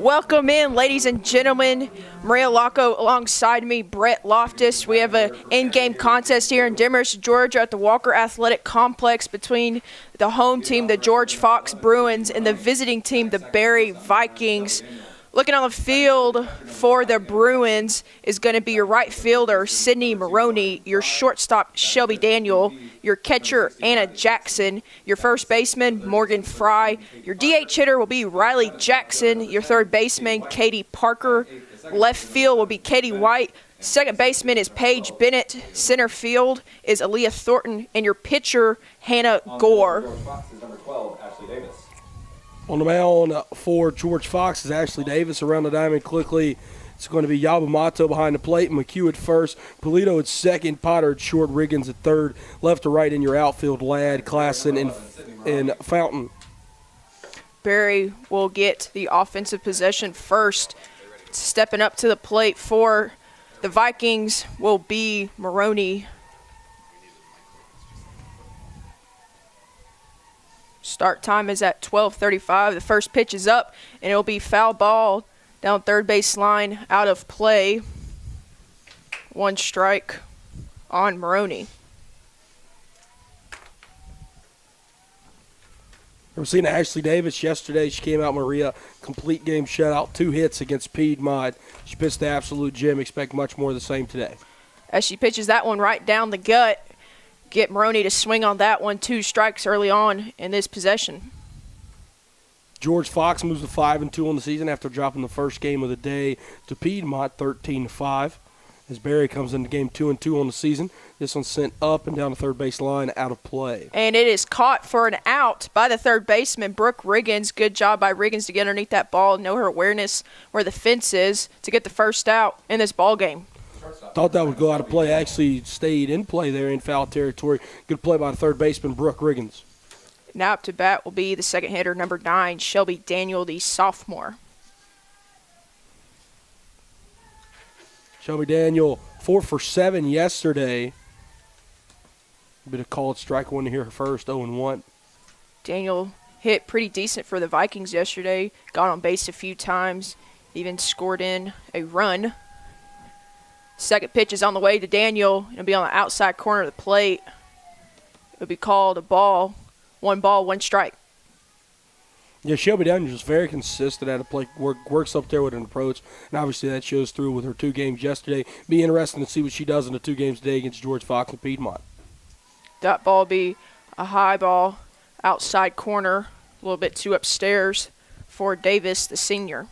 Welcome in, ladies and gentlemen. Maria Locco alongside me, Brett Loftus. We have an in-game contest here in Demorest, Georgia at the Walker Athletic Complex between the home team, the George Fox Bruins, and the visiting team, the Barry Vikings. Looking on the field for the Bruins is going to be your right fielder, Sydney Maroney, your shortstop, Shelby Daniel, your catcher, Anna Jackson, your first baseman, Morgan Fry, your DH hitter will be Riley Jackson, your third baseman, Katie Parker, left field will be Katie White, second baseman is Paige Bennett, center field is Aaliyah Thornton, and your pitcher, Hannah Gore. On the mound for George Fox is Ashley Davis. Around the diamond quickly, it's going to be Yabamato behind the plate, McHugh at first, Polito at second, Potter at short, Riggins at third. Left to right in your outfield, Ladd, Klassen, and Fountain. Barry will get the offensive possession first. Stepping up to the plate for the Vikings will be Maroney. Start time is at 12:35. The first pitch is up, and it'll be foul ball down third base line, out of play. One strike on Maroney. We've seen Ashley Davis yesterday. She came out, Maria, complete game shutout, 2 hits against Piedmont. She pitched the absolute gem. Expect much more of the same today. As she pitches that one right down the gut, get Maroney to swing on that one. 2 strikes early on in this possession. George Fox moves to 5-2 on the season after dropping the first game of the day to Piedmont 13-5. As Barry comes into game 2-2 on the season. This one's sent up and down the third base line, out of play. And it is caught for an out by the third baseman, Brooke Riggins. Good job by Riggins to get underneath that ball, know her awareness where the fence is to get the first out in this ball game. Thought that would go out of play. Actually stayed in play there in foul territory. Good play by the third baseman, Brooke Riggins. Now up to bat will be the second hitter, number 9, Shelby Daniel, the sophomore. Shelby Daniel, 4 for 7 yesterday. Bit of called strike one here first, 0-1. Daniel hit pretty decent for the Vikings yesterday. Got on base a few times. Even scored in a run. Second pitch is on the way to Daniel. It'll be on the outside corner of the plate. It'll be called a ball. 1 ball, 1 strike. Yeah, Shelby Daniels is very consistent at a plate. Works up there with an approach, and obviously that shows through with her 2 games yesterday. Be interesting to see what she does in the 2 games today against George Fox and Piedmont. That ball will be a high ball, outside corner, a little bit too upstairs for Davis, the senior.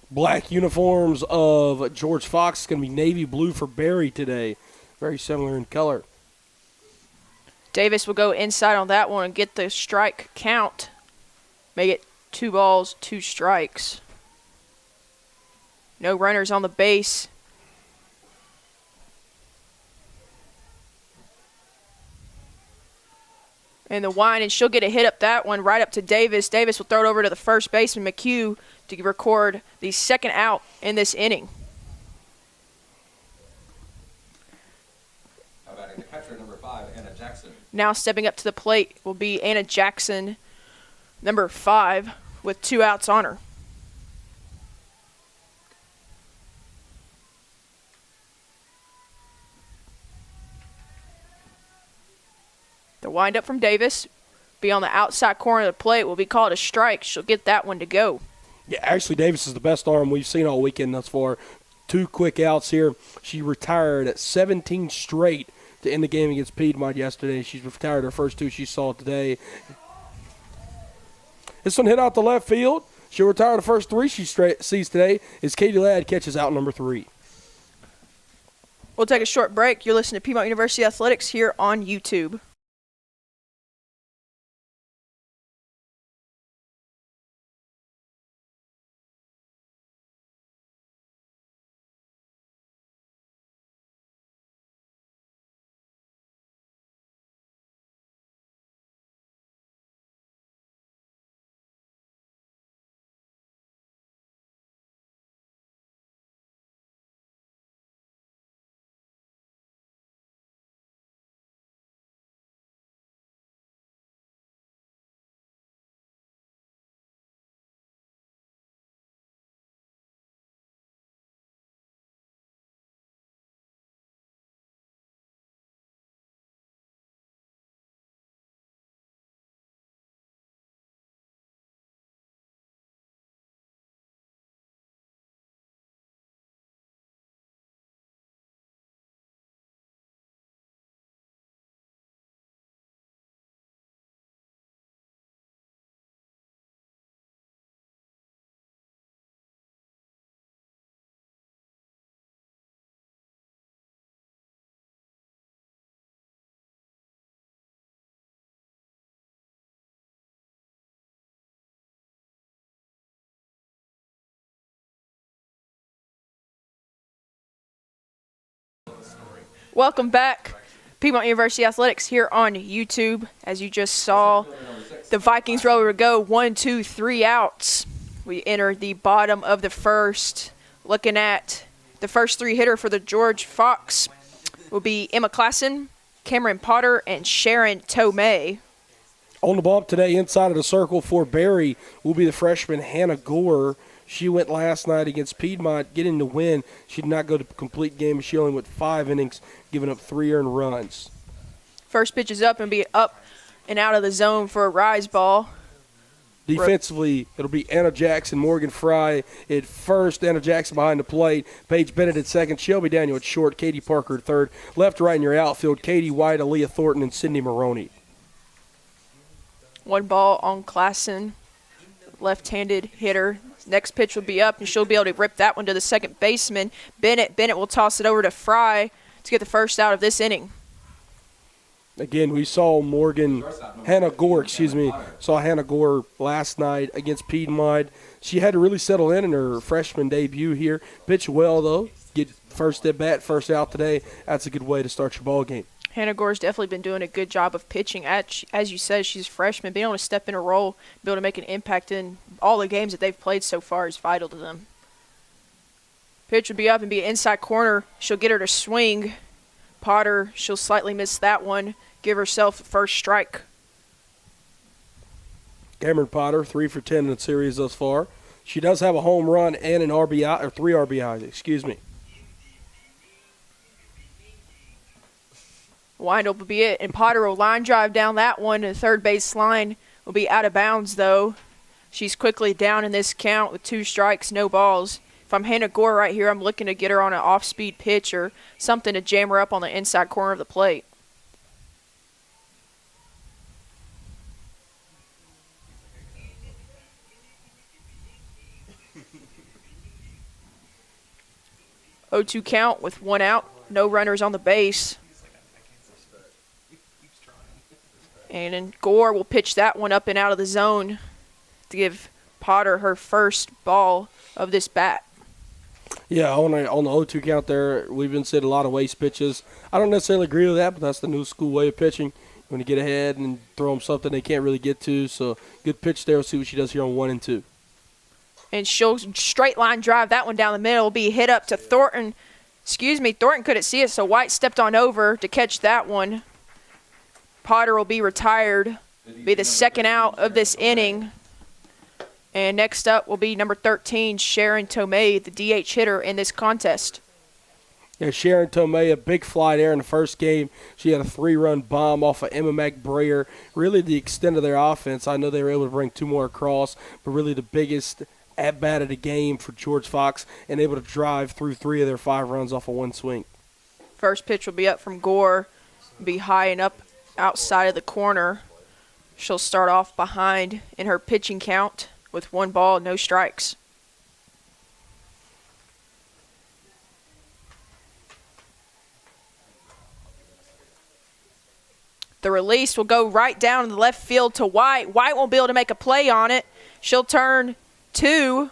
Black uniforms of George Fox is going to be navy blue for Barry today. Very similar in color. Davis will go inside on that one and get the strike count. Make it 2 balls, 2 strikes. No runners on the base. And the wind, and she'll get a hit up that one right up to Davis. Davis will throw it over to the first baseman, McHugh, to record the second out in this inning. How about the catcher, number 5, Anna Jackson? Now stepping up to the plate will be Anna Jackson, number 5, with 2 outs on her. The windup from Davis, be on the outside corner of the plate, will be called a strike. She'll get that one to go. Yeah, Ashley Davis is the best arm we've seen all weekend thus far. 2 quick outs here. She retired at 17 straight to end the game against Piedmont yesterday. She's retired her first 2 she saw today. This one hit out the left field. She'll retire the first 3 she sees today as Katie Ladd catches out number 3. We'll take a short break. You're listening to Piedmont University Athletics here on YouTube. Welcome back. Piedmont University Athletics here on YouTube. As you just saw, the Vikings roller to go 1, 2, 3 outs. We enter the bottom of the first. Looking at the first three hitter for the George Fox will be Emma Klassen, Cameron Potter, and Sharon Tomei. On the bump today, inside of the circle for Barry, will be the freshman Hannah Gore. She went last night against Piedmont, getting the win. She did not go to complete game. She only went 5 innings, giving up 3 earned runs. First pitch is up and be up and out of the zone for a rise ball. Defensively, it'll be Anna Jackson, Morgan Fry at first, Anna Jackson behind the plate, Paige Bennett at second, Shelby Daniel at short, Katie Parker at third. Left to right in your outfield, Katie White, Aaliyah Thornton, and Cindy Maroney. One ball on Klassen, left-handed hitter. Next pitch will be up, and she'll be able to rip that one to the second baseman, Bennett. Bennett will toss it over to Fry to get the first out of this inning. Again, we saw Hannah Gore last night against Piedmont. She had to really settle in her freshman debut here. Pitched well, though. Get first at bat, first out today. That's a good way to start your ball game. Hannah Gore's definitely been doing a good job of pitching. As you said, she's a freshman. Being able to step in a role, be able to make an impact in all the games that they've played so far is vital to them. Pitch will be up and be an inside corner. She'll get her to swing. Potter, she'll slightly miss that one. Give herself the first strike. Cameron Potter, 3 for 10 in the series thus far. She does have a home run and an RBI, or 3 RBIs, excuse me. Windup will be it, and Potter will line drive down that one. The third base line will be out of bounds, though. She's quickly down in this count with 2 strikes, no balls. If I'm Hannah Gore right here, I'm looking to get her on an off-speed pitch or something to jam her up on the inside corner of the plate. (0-2) count with 1 out, no runners on the base. And then Gore will pitch that one up and out of the zone to give Potter her first ball of this bat. Yeah, on the 0-2 count there, we've been seeing a lot of waste pitches. I don't necessarily agree with that, but that's the new school way of pitching. You want to get ahead and throw them something they can't really get to. So good pitch there. We'll see what she does here on 1 and 2. And she'll straight line drive that one down the middle. Will be hit up to Thornton. Thornton couldn't see it, so White stepped on over to catch that one. Potter will be retired, be the second out of this inning. And next up will be number 13, Sharon Tomei, the DH hitter in this contest. Yeah, Sharon Tomei, a big fly there in the first game. She had a 3-run bomb off of Emma McBrayer. Really the extent of their offense. I know they were able to bring 2 more across, but really the biggest at-bat of the game for George Fox and able to drive through 3 of their 5 runs off of 1 swing. First pitch will be up from Gore, be high and up outside of the corner. She'll start off behind in her pitching count with 1 ball, no strikes. The release will go right down in the left field to White. White won't be able to make a play on it. She'll turn 2.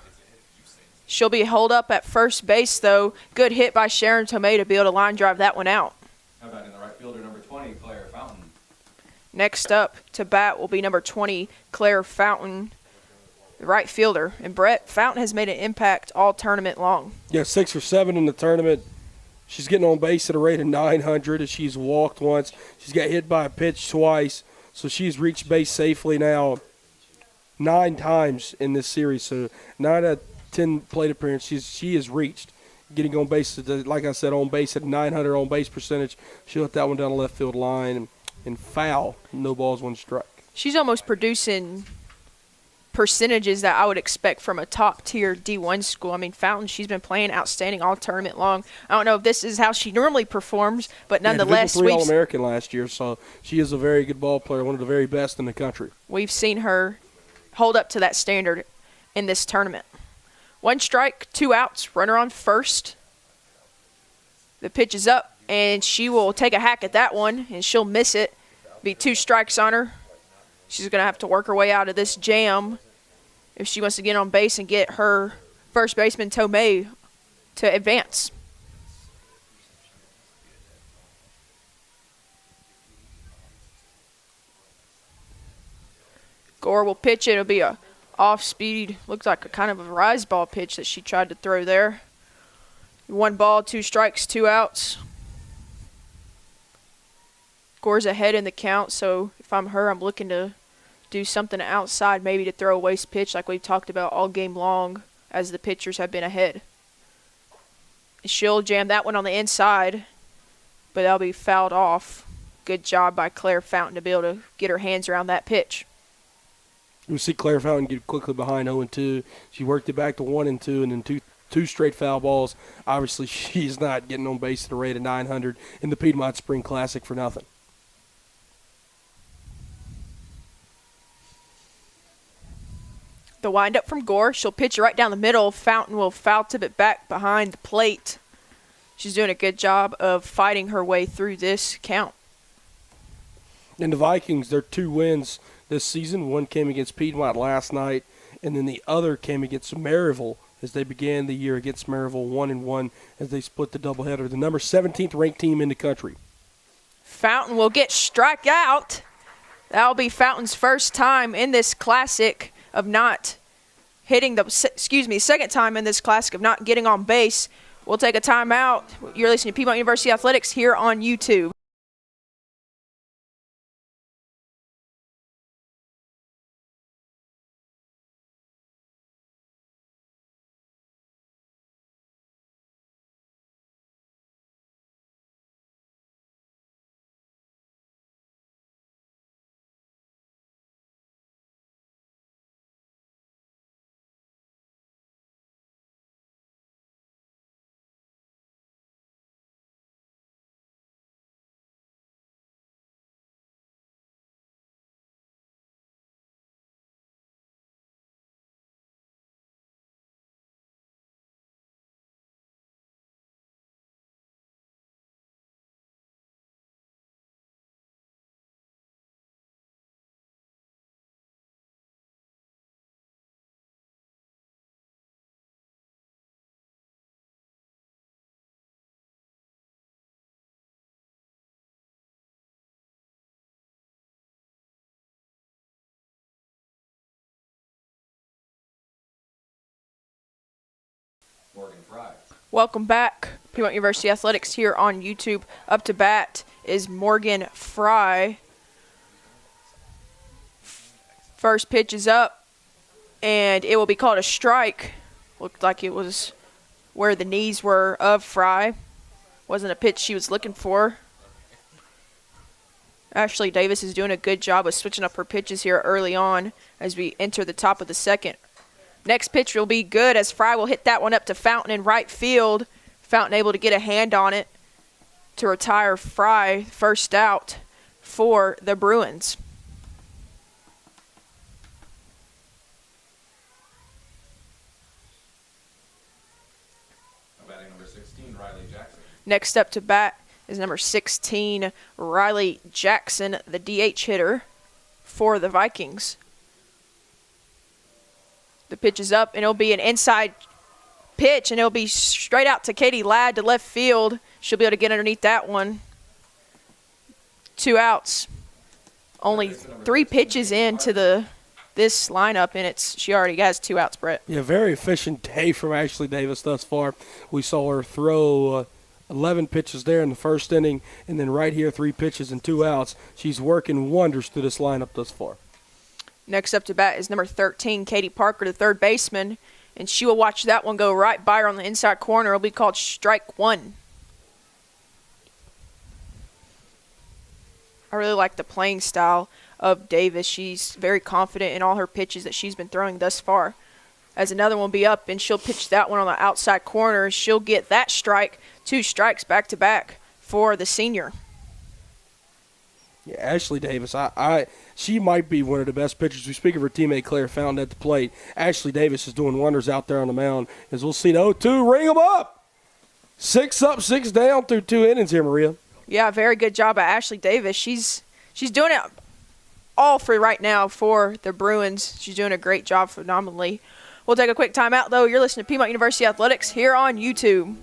She'll be held up at first base, though. Good hit by Sharon Tomei to be able to line drive that one out. How about in the right fielder, number 20, Claire Fountain? Next up to bat will be number 20, Claire Fountain, the right fielder. And Brett, Fountain has made an impact all tournament long. Yeah, 6 for 7 in the tournament. She's getting on base at a rate of 900 as she's walked once. She's got hit by a pitch twice. So she's reached base safely now 9 times in this series. So 9 out of 10 plate appearances, she has reached. Getting on base, like I said, on base at 900 on base percentage. She'll hit that one down the left field line and foul. No balls, 1 strike. She's almost producing percentages that I would expect from a top-tier D1 school. I mean, Fountain, she's been playing outstanding all tournament long. I don't know if this is how she normally performs, but nonetheless, Division III All-American last year, so she is a very good ball player, one of the very best in the country. We've seen her hold up to that standard in this tournament. 1 strike, 2 outs, runner on first. The pitch is up, and she will take a hack at that one, and she'll miss it. Be 2 strikes on her. She's going to have to work her way out of this jam if she wants to get on base and get her first baseman, Tomei, to advance. Gore will pitch it. It'll be a off-speed, looks like a kind of a rise ball pitch that she tried to throw there. 1 ball, 2 strikes, 2 outs. Gore's ahead in the count, so if I'm her, I'm looking to do something outside, maybe to throw a waste pitch like we've talked about all game long as the pitchers have been ahead. She'll jam that one on the inside, but that'll be fouled off. Good job by Claire Fountain to be able to get her hands around that pitch. We see Claire Fountain get quickly behind 0-2. She worked it back to 1-2, and then two straight foul balls. Obviously, she's not getting on base at a rate of 900 in the Piedmont Spring Classic for nothing. The windup from Gore. She'll pitch it right down the middle. Fountain will foul tip it back behind the plate. She's doing a good job of fighting her way through this count. And the Vikings, their 2 wins this season. One came against Piedmont last night, and then the other came against Maryville as they began the year against Maryville 1-1 as they split the doubleheader. The number 17th ranked team in the country. Fountain will get struck out. That'll be Fountain's first time in this classic of not hitting the, second time in this classic of not getting on base. We'll take a timeout. You're listening to Piedmont University Athletics here on YouTube. Morgan Fry. Welcome back. Piedmont University Athletics here on YouTube. Up to bat is Morgan Fry. First pitch is up, and it will be called a strike. Looked like it was where the knees were of Fry. Wasn't a pitch she was looking for. Ashley Davis is doing a good job of switching up her pitches here early on as we enter the top of the second. Next pitch will be good as Fry will hit that one up to Fountain in right field. Fountain able to get a hand on it to retire Fry, first out for the Bruins. Batting number 16, Riley Jackson. Next up to bat is number 16, Riley Jackson, the DH hitter for the Vikings. The pitch is up, and it'll be an inside pitch, and it'll be straight out to Katie Ladd to left field. She'll be able to get underneath that one. 2 outs. Only 3 pitches into this lineup, and she already has 2 outs, Brett. Yeah, very efficient day from Ashley Davis thus far. We saw her throw 11 pitches there in the first inning, and then right here 3 pitches and 2 outs. She's working wonders through this lineup thus far. Next up to bat is number 13, Katie Parker, the third baseman, and she will watch that one go right by her on the inside corner. It'll be called strike 1. I really like the playing style of Davis. She's very confident in all her pitches that she's been throwing thus far. As another one will be up, and she'll pitch that one on the outside corner. She'll get that strike, 2 strikes back-to-back for the senior. Yeah, Ashley Davis, she might be one of the best pitchers. We speak of her teammate Claire Fountain at the plate. Ashley Davis is doing wonders out there on the mound. As we'll see the 0-2, ring them up. 6 up, 6 down through 2 innings here, Maria. Yeah, very good job by Ashley Davis. She's doing it all for right now for the Bruins. She's doing a great job phenomenally. We'll take a quick timeout, though. You're listening to Piedmont University Athletics here on YouTube.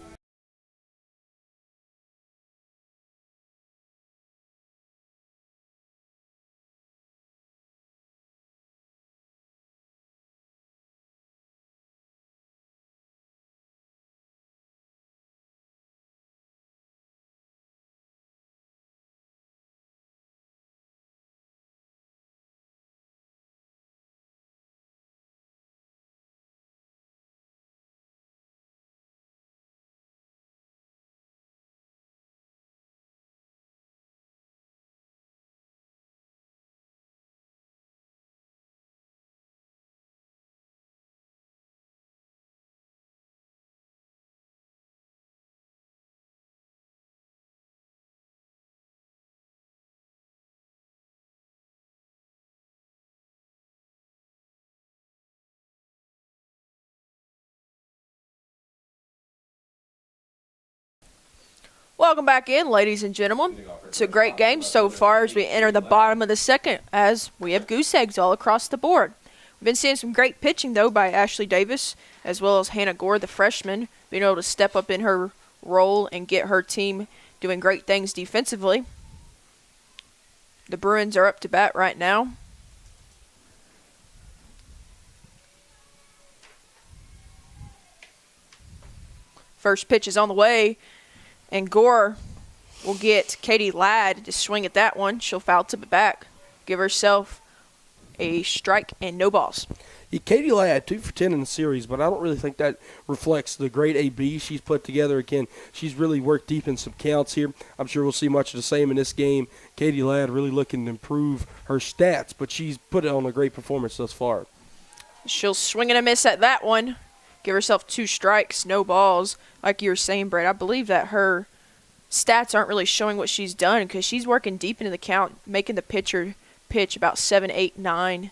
Welcome back in, ladies and gentlemen. It's a great game so far as we enter the bottom of the second, as we have goose eggs all across the board. We've been seeing some great pitching, though, by Ashley Davis, as well as Hannah Gore, the freshman, being able to step up in her role and get her team doing great things defensively. The Bruins are up to bat right now. First pitch is on the way, and Gore will get Katie Ladd to swing at that one. She'll foul tip it back, give herself a strike and no balls. Yeah, Katie Ladd, 2 for 10 in the series, but I don't really think that reflects the great AB she's put together. Again, she's really worked deep in some counts here. I'm sure we'll see much of the same in this game. Katie Ladd really looking to improve her stats, but she's put it on a great performance thus far. She'll swing and a miss at that one. Give herself 2 strikes, no balls. Like you were saying, Brett, I believe that her stats aren't really showing what she's done because she's working deep into the count, making the pitcher pitch about 7, 8, 9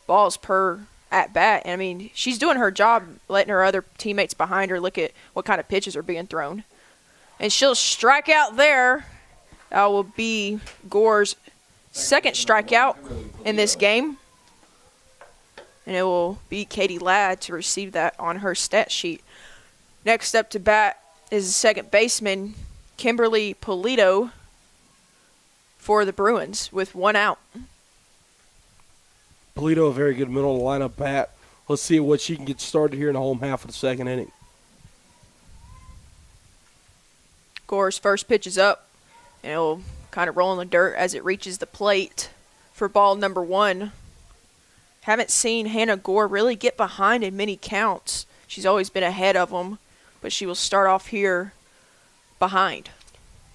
balls per at bat. And I mean, she's doing her job, letting her other teammates behind her look at what kind of pitches are being thrown. And she'll strike out there. That will be Gore's second strikeout in this game. And it will be Katie Ladd to receive that on her stat sheet. Next up to bat is the second baseman, Kimberly Polito, for the Bruins with 1 out. Polito, a very good middle of the lineup bat. Let's see what she can get started here in the home half of the second inning. Gore's first pitch is up, and it'll kind of roll in the dirt as it reaches the plate for ball number 1. Haven't seen Hannah Gore really get behind in many counts. She's always been ahead of them, but she will start off here behind.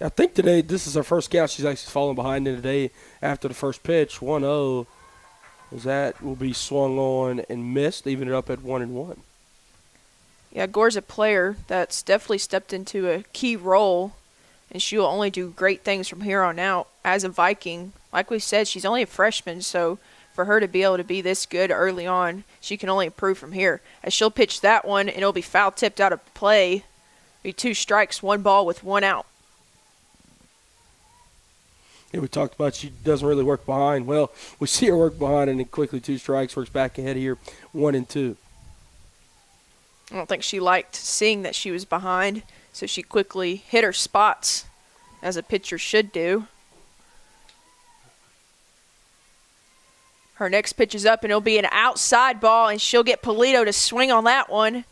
I think today this is her first count she's actually fallen behind in today after the first pitch, 1-0. That will be swung on and missed, even it up at 1-1. Yeah, Gore's a player that's definitely stepped into a key role, and she will only do great things from here on out. As a Viking, like we said, she's only a freshman, so for her to be able to be this good early on, she can only improve from here. As she'll pitch that one, and it'll be foul tipped out of play. Be 2 strikes, 1 ball with 1 out. Yeah, we talked about she doesn't really work behind. Well, we see her work behind, and then quickly 2 strikes, works back ahead here, 1-2. I don't think she liked seeing that she was behind, so she quickly hit her spots, as a pitcher should do. Her next pitch is up, and it'll be an outside ball, and she'll get Polito to swing on that one.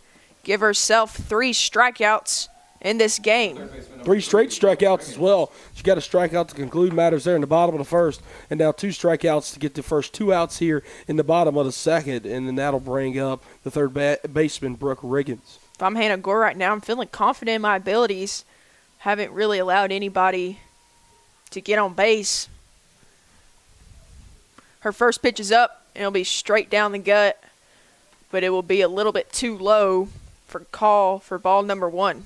Give herself 3 strikeouts in this game. 3 straight strikeouts as well. She got a strikeout to conclude matters there in the bottom of the first, and now 2 strikeouts to get the first 2 outs here in the bottom of the second, and then that'll bring up the third baseman, Brooke Riggins. If I'm Hannah Gore right now, I'm feeling confident in my abilities. Haven't really allowed anybody to get on base. Her first pitch is up, and it'll be straight down the gut, but it will be a little bit too low for call for ball number 1.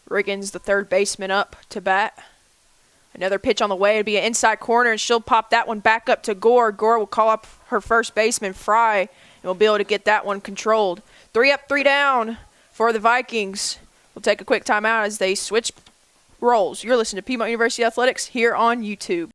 Riggins, the third baseman, up to bat. Another pitch on the way. It'll be an inside corner, and she'll pop that one back up to Gore. Gore will call up her first baseman, Fry, and will be able to get that one controlled. 3 up, 3 down for the Vikings. We'll take a quick timeout as they switch roles. You're listening to Piedmont University Athletics here on YouTube.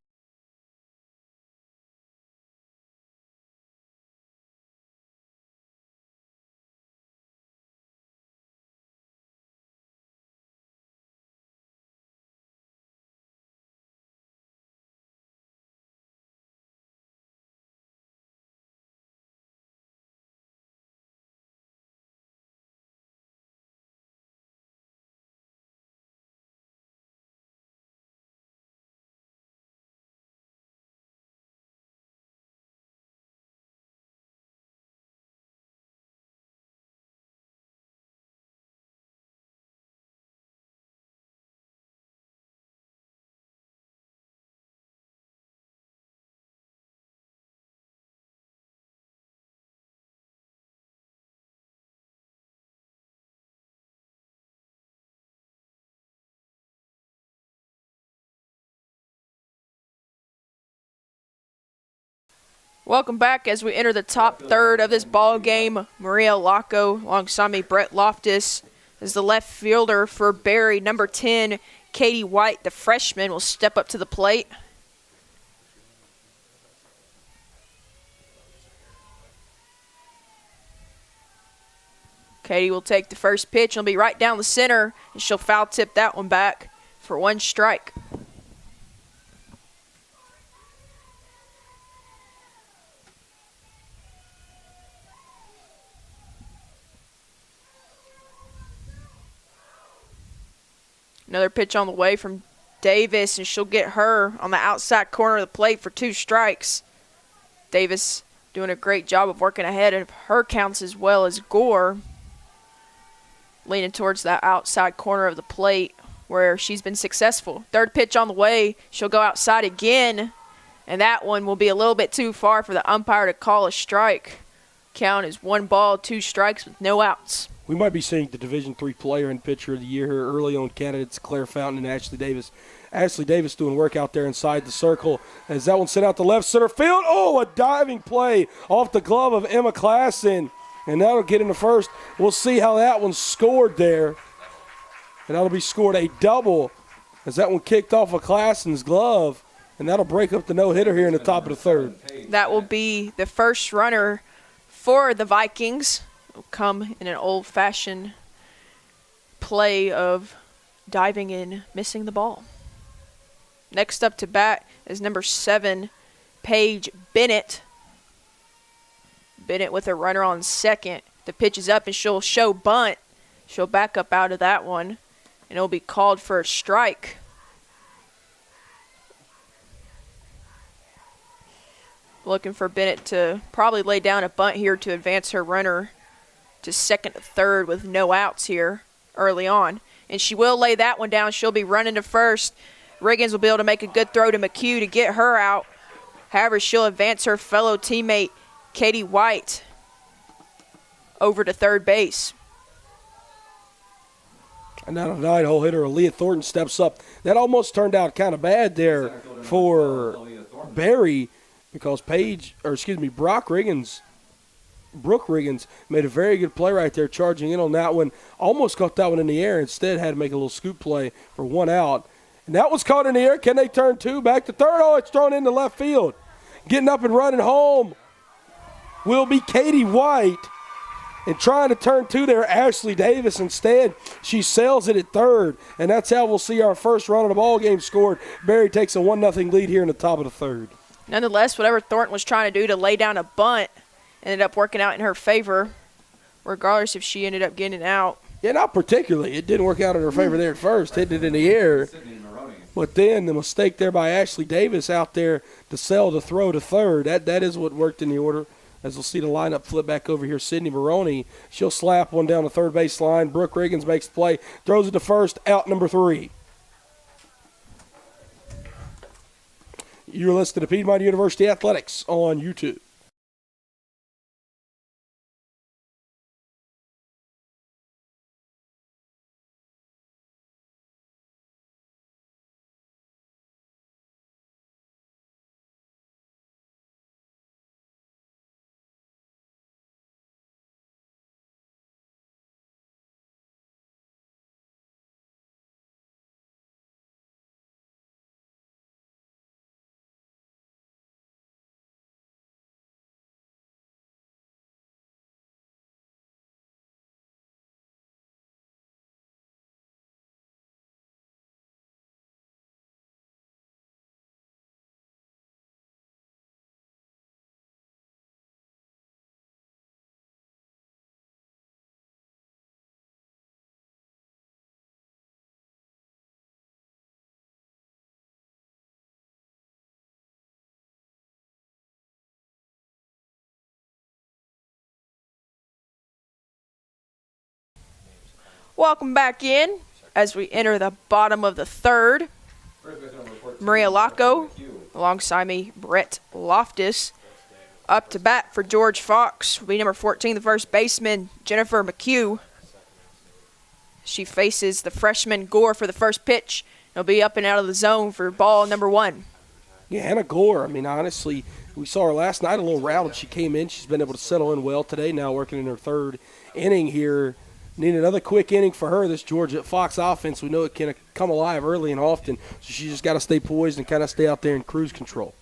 Welcome back as we enter the top third of this ball game. Maria Laco alongside me, Brett Loftus, is the left fielder for Barry. Number 10, Katie White, the freshman, will step up to the plate. Katie will take the first pitch. It'll be right down the center, and she'll foul tip that one back for 1 strike. Another pitch on the way from Davis, and she'll get her on the outside corner of the plate for 2 strikes. Davis doing a great job of working ahead of her counts as well as Gore, leaning towards that outside corner of the plate where she's been successful. Third pitch on the way. She'll go outside again, and that one will be a little bit too far for the umpire to call a strike. Count is 1 ball, 2 strikes with no outs. We might be seeing the Division III Player and Pitcher of the Year here early on candidates Claire Fountain and Ashley Davis. Ashley Davis doing work out there inside the circle as that one sent out to left center field. Oh, a diving play off the glove of Emma Klassen, and that'll get into first. We'll see how that one scored there, and that'll be scored a double as that one kicked off of Klassen's glove, and that'll break up the no-hitter here in the top of the third. That will be the first runner for the Vikings. Will come in an old-fashioned play of diving and missing the ball. Next up to bat is number 7, Paige Bennett. Bennett with a runner on second. The pitch is up, and she'll show bunt. She'll back up out of that one, and it'll be called for a strike. Looking for Bennett to probably lay down a bunt here to advance her runner to second to third with no outs here early on. And she will lay that one down. She'll be running to first. Riggins will be able to make a good throw to McHugh to get her out. However, she'll advance her fellow teammate, Katie White, over to third base. And now the 9-hole hitter, Aaliyah Thornton, steps up. That almost turned out kind of bad there for Barry because Brooke Riggins made a very good play right there, charging in on that one. Almost caught that one in the air. Instead, had to make a little scoop play for 1 out. And that was caught in the air. Can they turn 2 back to third? Oh, it's thrown into left field. Getting up and running home will be Katie White. And trying to turn 2 there, Ashley Davis. Instead, she sails it at third. And that's how we'll see our first run of the ball game scored. Barry takes a 1-0 lead here in the top of the third. Nonetheless, whatever Thornton was trying to do to lay down a bunt ended up working out in her favor, regardless if she ended up getting out. Yeah, not particularly. It didn't work out in her favor there at first, hitting it in the air. But then the mistake there by Ashley Davis out there to sell the throw to third, that is what worked in the order. As we'll see the lineup flip back over here, Sydney Maroney. She'll slap one down the third base line. Brooke Riggins makes the play, throws it to first, out number 3. You're listening to Piedmont University Athletics on YouTube. Welcome back in as we enter the bottom of the third. Maria Laco, alongside me, Brett Loftus. Up to bat for George Fox will be number 14, the first baseman, Jennifer McHugh. She faces the freshman Gore for the first pitch. It'll be up and out of the zone for ball number 1. Yeah, Hannah Gore. I mean, honestly, we saw her last night a little rattled. She came in. She's been able to settle in well today. Now working in her third inning here. Need another quick inning for her. This Georgia Fox offense, we know it can come alive early and often. So she just got to stay poised and kind of stay out there in cruise control.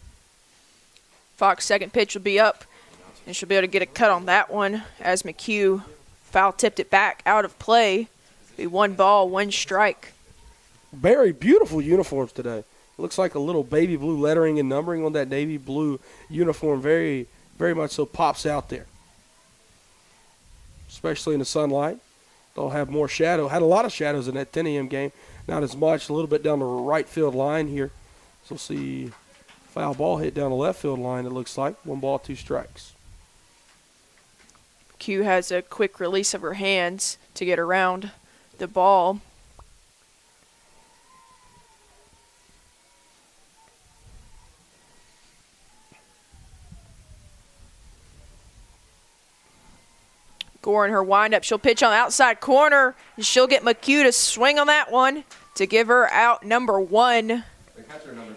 Fox second pitch will be up, and she'll be able to get a cut on that one as McHugh foul tipped it back out of play. Be 1 ball, 1 strike. Very beautiful uniforms today. Looks like a little baby blue lettering and numbering on that navy blue uniform. Very, very much so pops out there, especially in the sunlight. They'll have more shadow. Had a lot of shadows in that 10 a.m. game. Not as much. A little bit down the right field line here. So we'll see foul ball hit down the left field line, it looks like. 1 ball, 2 strikes. Q has a quick release of her hands to get around the ball. Gore in her windup. She'll pitch on the outside corner, and she'll get McHugh to swing on that one to give her out number 1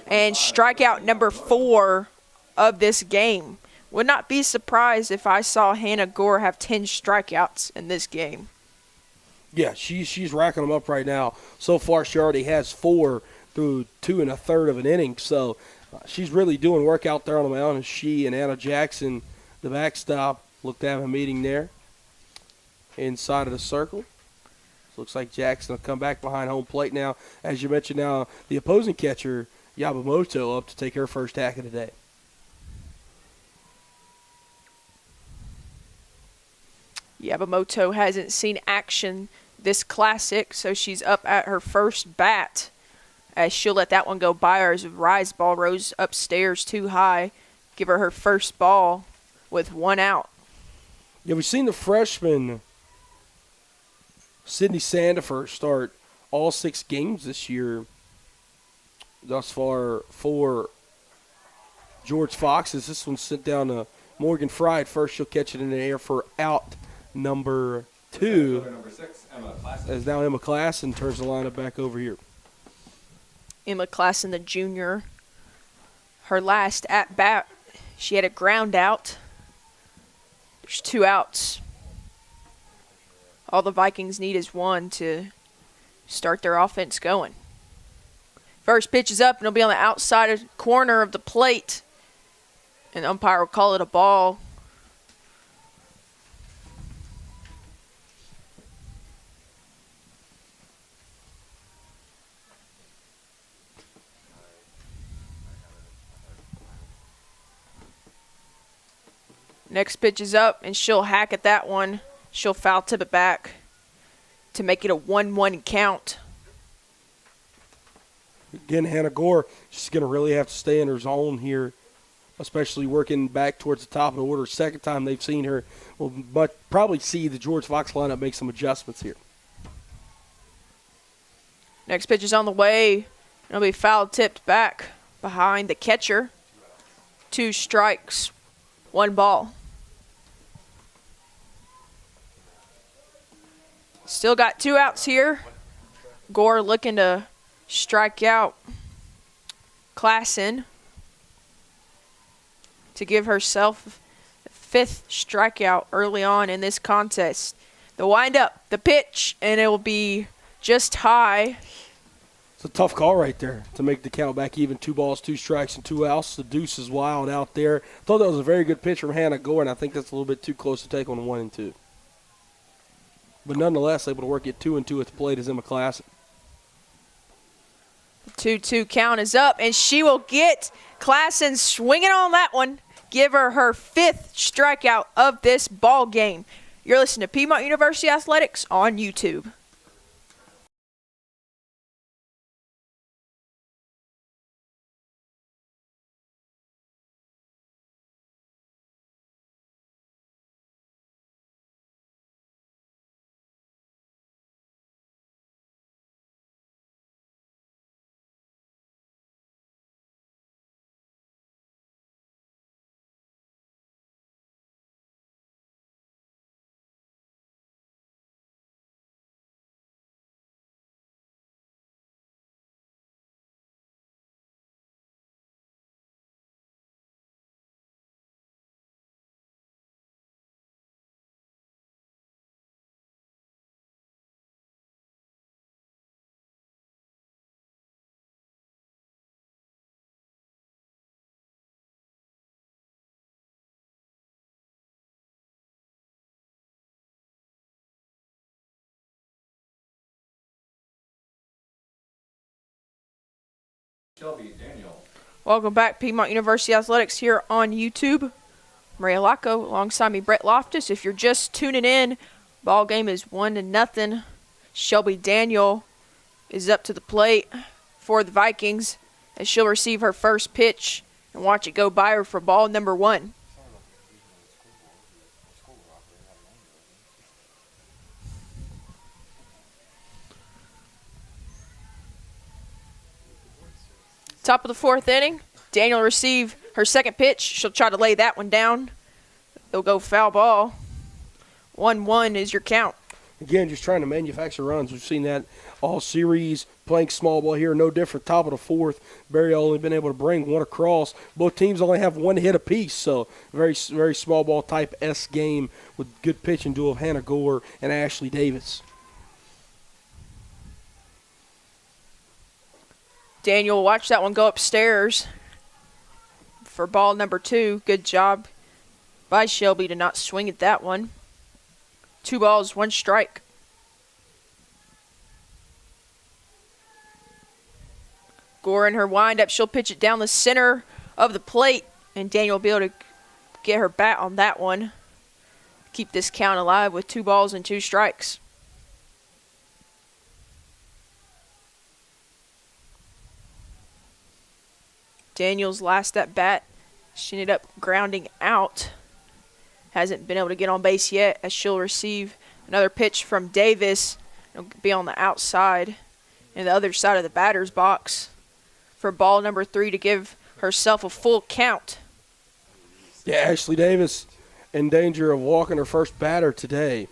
and strikeout number 4 of this game. Would not be surprised if I saw Hannah Gore have 10 strikeouts in this game. Yeah, she's racking them up right now. So far, she already has 4 through 2 1/3 of an inning. So she's really doing work out there on the mound. And she and Anna Jackson, the backstop, look to have a meeting there inside of the circle. So looks like Jackson will come back behind home plate now. As you mentioned, now the opposing catcher, Yamamoto, up to take her first hack of the day. Yamamoto hasn't seen action this classic, so she's up at her first bat as she'll let that one go by her as a rise ball rose upstairs too high. Give her her first ball with 1 out. Yeah, we've seen the freshman Sydney Sandifer start all 6 games this year thus far for George Fox. As this one sent down to Morgan Fry at first, she'll catch it in the air for out number 2. Number 6, Emma Klassen. As now Emma Klassen turns the lineup back over here. Emma Klassen, the junior, her last at bat, she had a ground out. There's 2 outs. All the Vikings need is 1 to start their offense going. First pitch is up, and it'll be on the outside corner of the plate. And the umpire will call it a ball. Next pitch is up, and she'll hack at that one. She'll foul tip it back to make it a 1-1 count. Again, Hannah Gore, she's going to really have to stay in her zone here, especially working back towards the top of the order. Second time they've seen her. We'll probably see the George Fox lineup make some adjustments here. Next pitch is on the way. It'll be foul tipped back behind the catcher. 2 strikes, 1 ball. Still got 2 outs here. Gore looking to strike out Klassen to give herself the 5th strikeout early on in this contest. The windup, the pitch, and it will be just high. It's a tough call right there to make the count back even. 2 balls, 2 strikes, and 2 outs. The deuce is wild out there. I thought that was a very good pitch from Hannah Gore, and I think that's a little bit too close to take on 1 and 2. But nonetheless, able to work it 2 and 2 at the plate is Emma Klassen. 2-2 count is up, and she will get Klassen swinging on that one. Give her her 5th strikeout of this ball game. You're listening to Piedmont University Athletics on YouTube. Shelby Daniel. Welcome back, Piedmont University Athletics here on YouTube. Maria Lacco alongside me, Brett Loftus. If you're just tuning in, ball game is 1-0. Shelby Daniel is up to the plate for the Vikings as she'll receive her first pitch and watch it go by her for ball number 1. Top of the 4th inning, Daniel will receive her second pitch. She'll try to lay that one down. They'll go foul ball. 1-1 is your count. Again, just trying to manufacture runs. We've seen that all series, playing small ball here, no different. Top of the 4th, Barry only been able to bring one across. Both teams only have one hit apiece, so very small ball type S game with good pitching duel of Hannah Gore and Ashley Davis. Daniel will watch that one go upstairs for ball number 2. Good job by Shelby to not swing at that one. 2 balls, 1 strike. Gore in her windup. She'll pitch it down the center of the plate, and Daniel will be able to get her bat on that one. Keep this count alive with 2 balls and 2 strikes. Daniel's last at bat, she ended up grounding out. Hasn't been able to get on base yet as she'll receive another pitch from Davis. It'll be on the outside and the other side of the batter's box for ball number 3 to give herself a full count. Yeah, Ashley Davis in danger of walking her first batter today.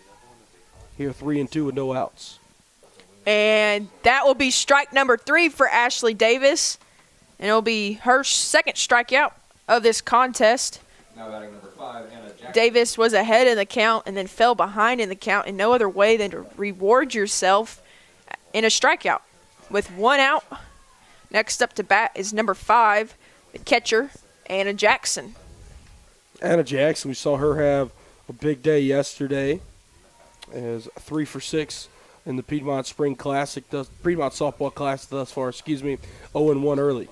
Here 3-2 with no outs. And that will be strike number 3 for Ashley Davis. And it'll be her second strikeout of this contest. Now batting number 5, Anna Jackson. Davis was ahead in the count and then fell behind in the count in no other way than to reward yourself in a strikeout with 1 out. Next up to bat is number 5, the catcher, Anna Jackson. Anna Jackson, we saw her have a big day yesterday as 3 for 6 in the Piedmont Spring Classic, Piedmont Softball Classic thus far, 0-1 early.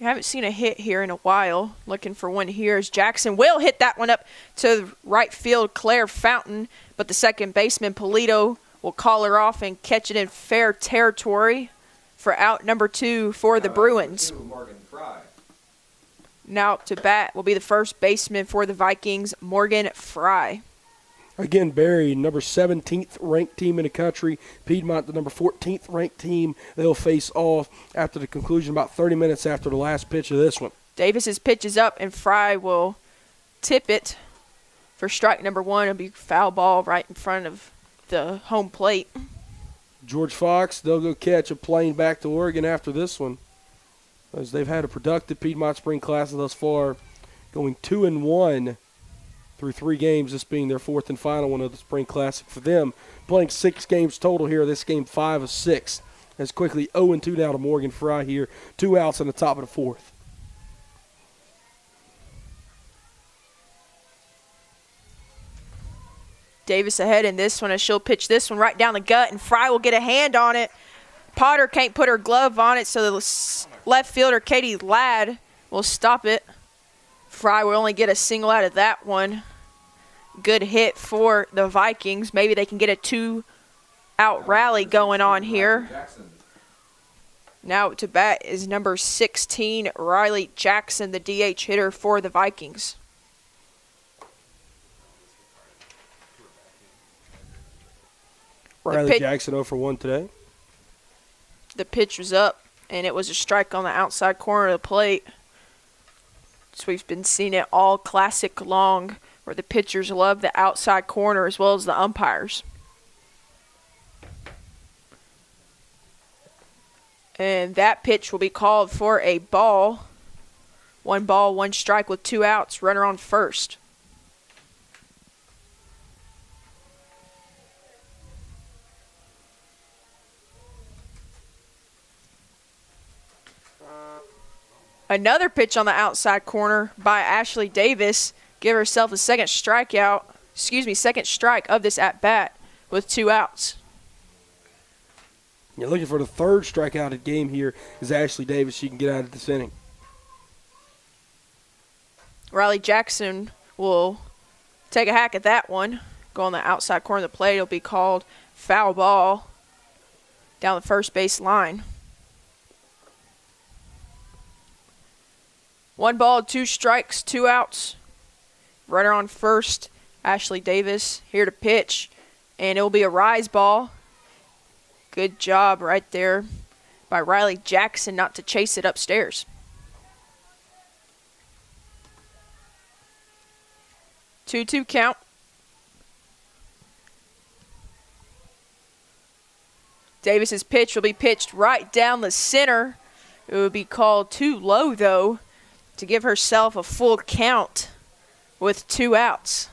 I haven't seen a hit here in a while. Looking for one here as Jackson will hit that one up to right field, Claire Fountain, but the second baseman, Polito, will call her off and catch it in fair territory for out number 2 for the Bruins. Morgan Fry. Now up to bat will be the first baseman for the Vikings, Morgan Fry. Again, Barry, number 17th ranked team in the country. Piedmont, the number 14th ranked team. They'll face off after the conclusion, about 30 minutes after the last pitch of this one. Davis's pitch is up, and Fry will tip it for strike number 1. It'll be foul ball right in front of the home plate. George Fox, they'll go catch a plane back to Oregon after this one, as they've had a productive Piedmont Spring Classic thus far, going 2-1 through 3 games, this being their 4th and final one of the Spring Classic for them. Playing 6 games total here, this game 5 of 6. As quickly 0-2 now to Morgan Fry here. 2 outs in the top of the 4th. Davis ahead in this one as she'll pitch this one right down the gut, and Fry will get a hand on it. Potter can't put her glove on it, so the left fielder, Katie Ladd, will stop it. Fry will only get a single out of that one. Good hit for the Vikings. Maybe they can get a 2-out rally going on here. Jackson. Now to bat is number 16, Riley Jackson, the DH hitter for the Vikings. Riley Jackson 0 for 1 today. The pitch was up, and it was a strike on the outside corner of the plate. So we've been seeing it all classic long, where the pitchers love the outside corner as well as the umpires. And that pitch will be called for a ball. 1 ball, 1 strike with 2 outs. Runner on first. Another pitch on the outside corner by Ashley Davis. Give herself a second strike of this at-bat with 2 outs. You're looking for the third strikeout of the game here is Ashley Davis. She can get out of this inning. Riley Jackson will take a hack at that one. Go on the outside corner of the plate. It'll be called foul ball down the first base line. 1 ball, 2 strikes, 2 outs. Runner on first, Ashley Davis here to pitch. And it will be a rise ball. Good job right there by Riley Jackson not to chase it upstairs. 2-2 count. Davis's pitch will be pitched right down the center. It would be called too low, though, to give herself a full count with 2 outs.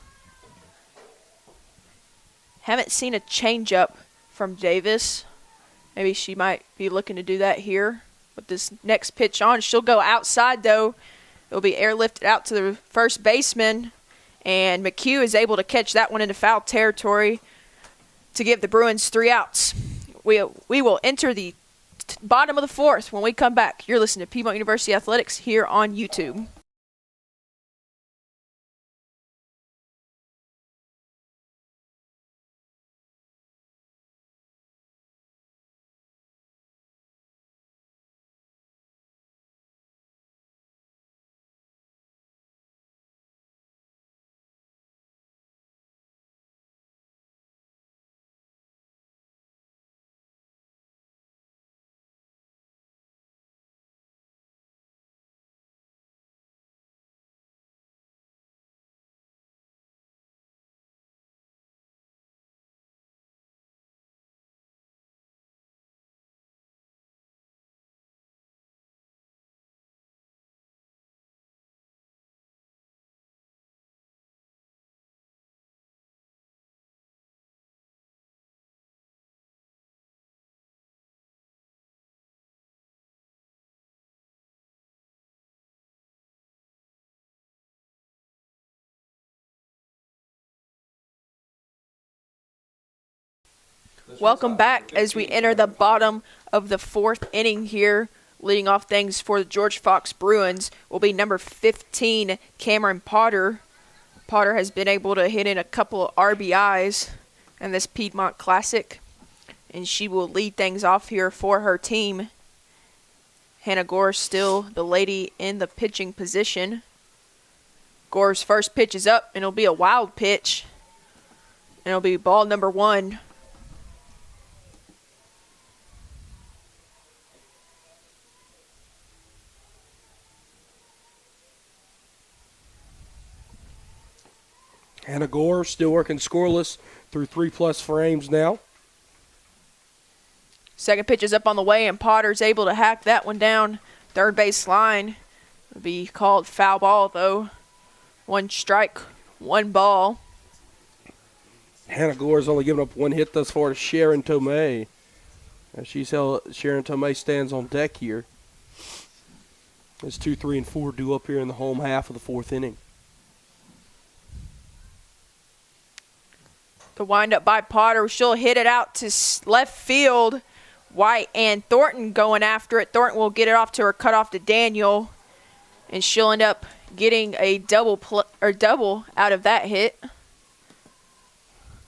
Haven't seen a changeup from Davis. Maybe she might be looking to do that here with this next pitch on. She'll go outside, though. It'll be airlifted out to the first baseman, and McHugh is able to catch that one into foul territory to give the Bruins 3 outs. We will enter the bottom of the 4th when we come back. You're listening to Piedmont University Athletics here on YouTube. Welcome back as we enter the bottom of the 4th inning here. Leading off things for the George Fox Bruins will be number 15, Cameron Potter. Potter has been able to hit in a couple of RBIs in this Piedmont Classic, and she will lead things off here for her team. Hannah Gore still the lady in the pitching position. Gore's first pitch is up, and it'll be a wild pitch. And it'll be ball number 1. Hannah Gore still working scoreless through 3+ frames now. Second pitch is up on the way, and Potter's able to hack that one down. Third base line. It'll be called foul ball, though. 1 strike, 1 ball. Hannah Gore's only given up 1 hit thus far to Sharon Tomei. As Sharon Tomei stands on deck here. It's 2, 3, and 4 due up here in the home half of the 4th inning. The windup by Potter. She'll hit it out to left field. White and Thornton going after it. Thornton will get it off to her cutoff to Daniel, and she'll end up getting a double out of that hit.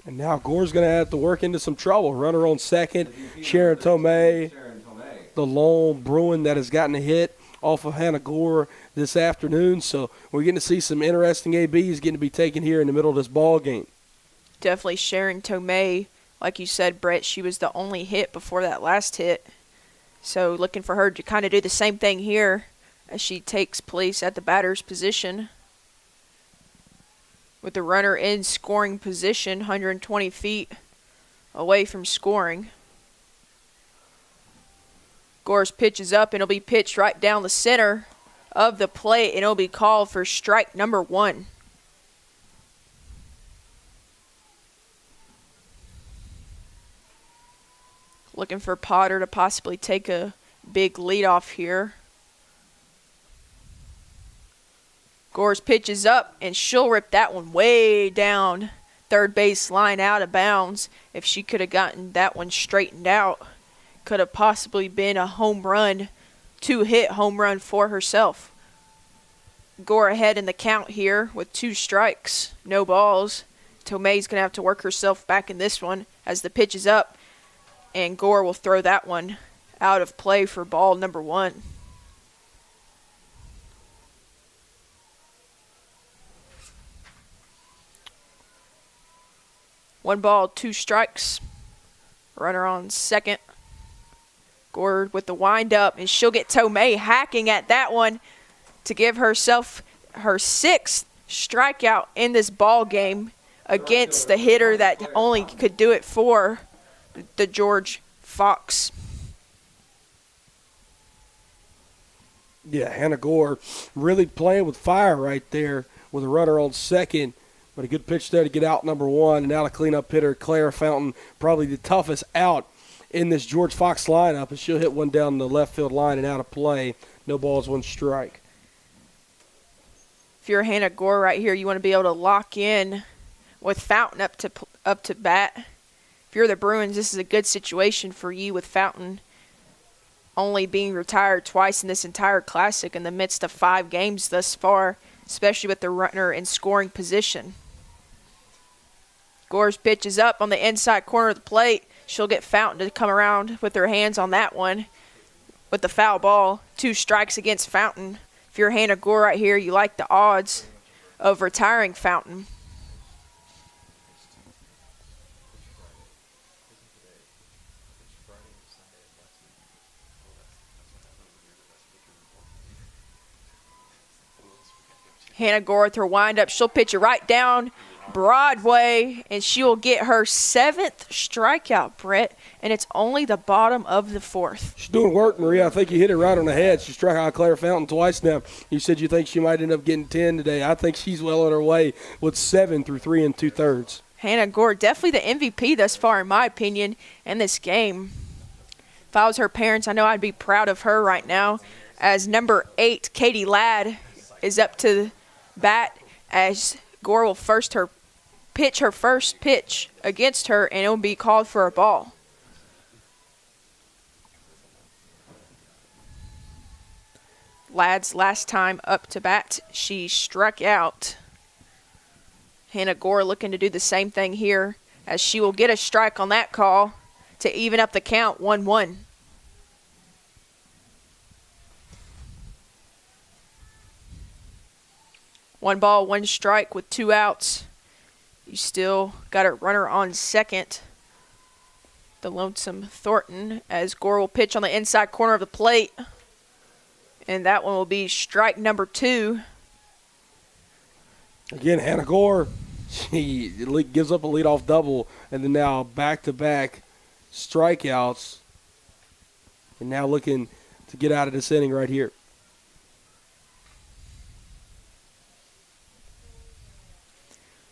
And now Gore's going to have to work into some trouble. Runner on second, Sharon Tomei, the lone Bruin that has gotten a hit off of Hannah Gore this afternoon. So we're getting to see some interesting ABs getting to be taken here in the middle of this ball game. Definitely Sharon Tomei. Like you said, Brett, she was the only hit before that last hit. So looking for her to kind of do the same thing here as she takes place at the batter's position. With the runner in scoring position, 120 feet away from scoring. Gore's pitch is up, and it'll be pitched right down the center of the plate, and it'll be called for strike number 1. Looking for Potter to possibly take a big lead off here. Gore's pitch is up, and she'll rip that one way down third base line out of bounds. If she could have gotten that one straightened out, could have possibly been a home run, 2-hit home run for herself. Gore ahead in the count here with 2 strikes, no balls. Tomei's going to have to work herself back in this one as the pitch is up, and Gore will throw that one out of play for ball number 1. One ball, 2 strikes. Runner on second. Gore with the windup, and she'll get Tomei hacking at that one to give herself her 6th strikeout in this ball game against the hitter that only could do it for the George Fox. Yeah, Hannah Gore really playing with fire right there with a runner on second. But a good pitch there to get out number 1. And now to cleanup hitter Claire Fountain, probably the toughest out in this George Fox lineup. And she'll hit one down the left field line and out of play. No balls, 1 strike. If you're Hannah Gore right here, you want to be able to lock in with Fountain up to bat. If you're the Bruins, this is a good situation for you with Fountain only being retired twice in this entire classic in the midst of 5 games thus far, especially with the runner in scoring position. Gore's pitch is up on the inside corner of the plate. She'll get Fountain to come around with her hands on that one with the foul ball. 2 strikes against Fountain. If you're Hannah Gore right here, you like the odds of retiring Fountain. Hannah Gore with her windup. She'll pitch it right down Broadway, and she will get her 7th strikeout, Brett, and it's only the bottom of the 4th. She's doing work, Maria. I think you hit it right on the head. She struck out Claire Fountain twice now. You said you think she might end up getting 10 today. I think she's well on her way with 7 through 3 2/3. Hannah Gore, definitely the MVP thus far, in my opinion, in this game. If I was her parents, I know I'd be proud of her right now, as number 8, Katie Ladd, is up to bat, as Gore will pitch her first pitch against her, and it will be called for a ball. Ladd's last time up to bat, she struck out. Hannah Gore looking to do the same thing here, as she will get a strike on that call to even up the count 1-1. One ball, 1 strike with 2 outs. You still got a runner on second. The lonesome Thornton, as Gore will pitch on the inside corner of the plate. And that one will be strike number 2. Again, Hannah Gore, she gives up a leadoff double, and then now back-to-back strikeouts. And now looking to get out of this inning right here.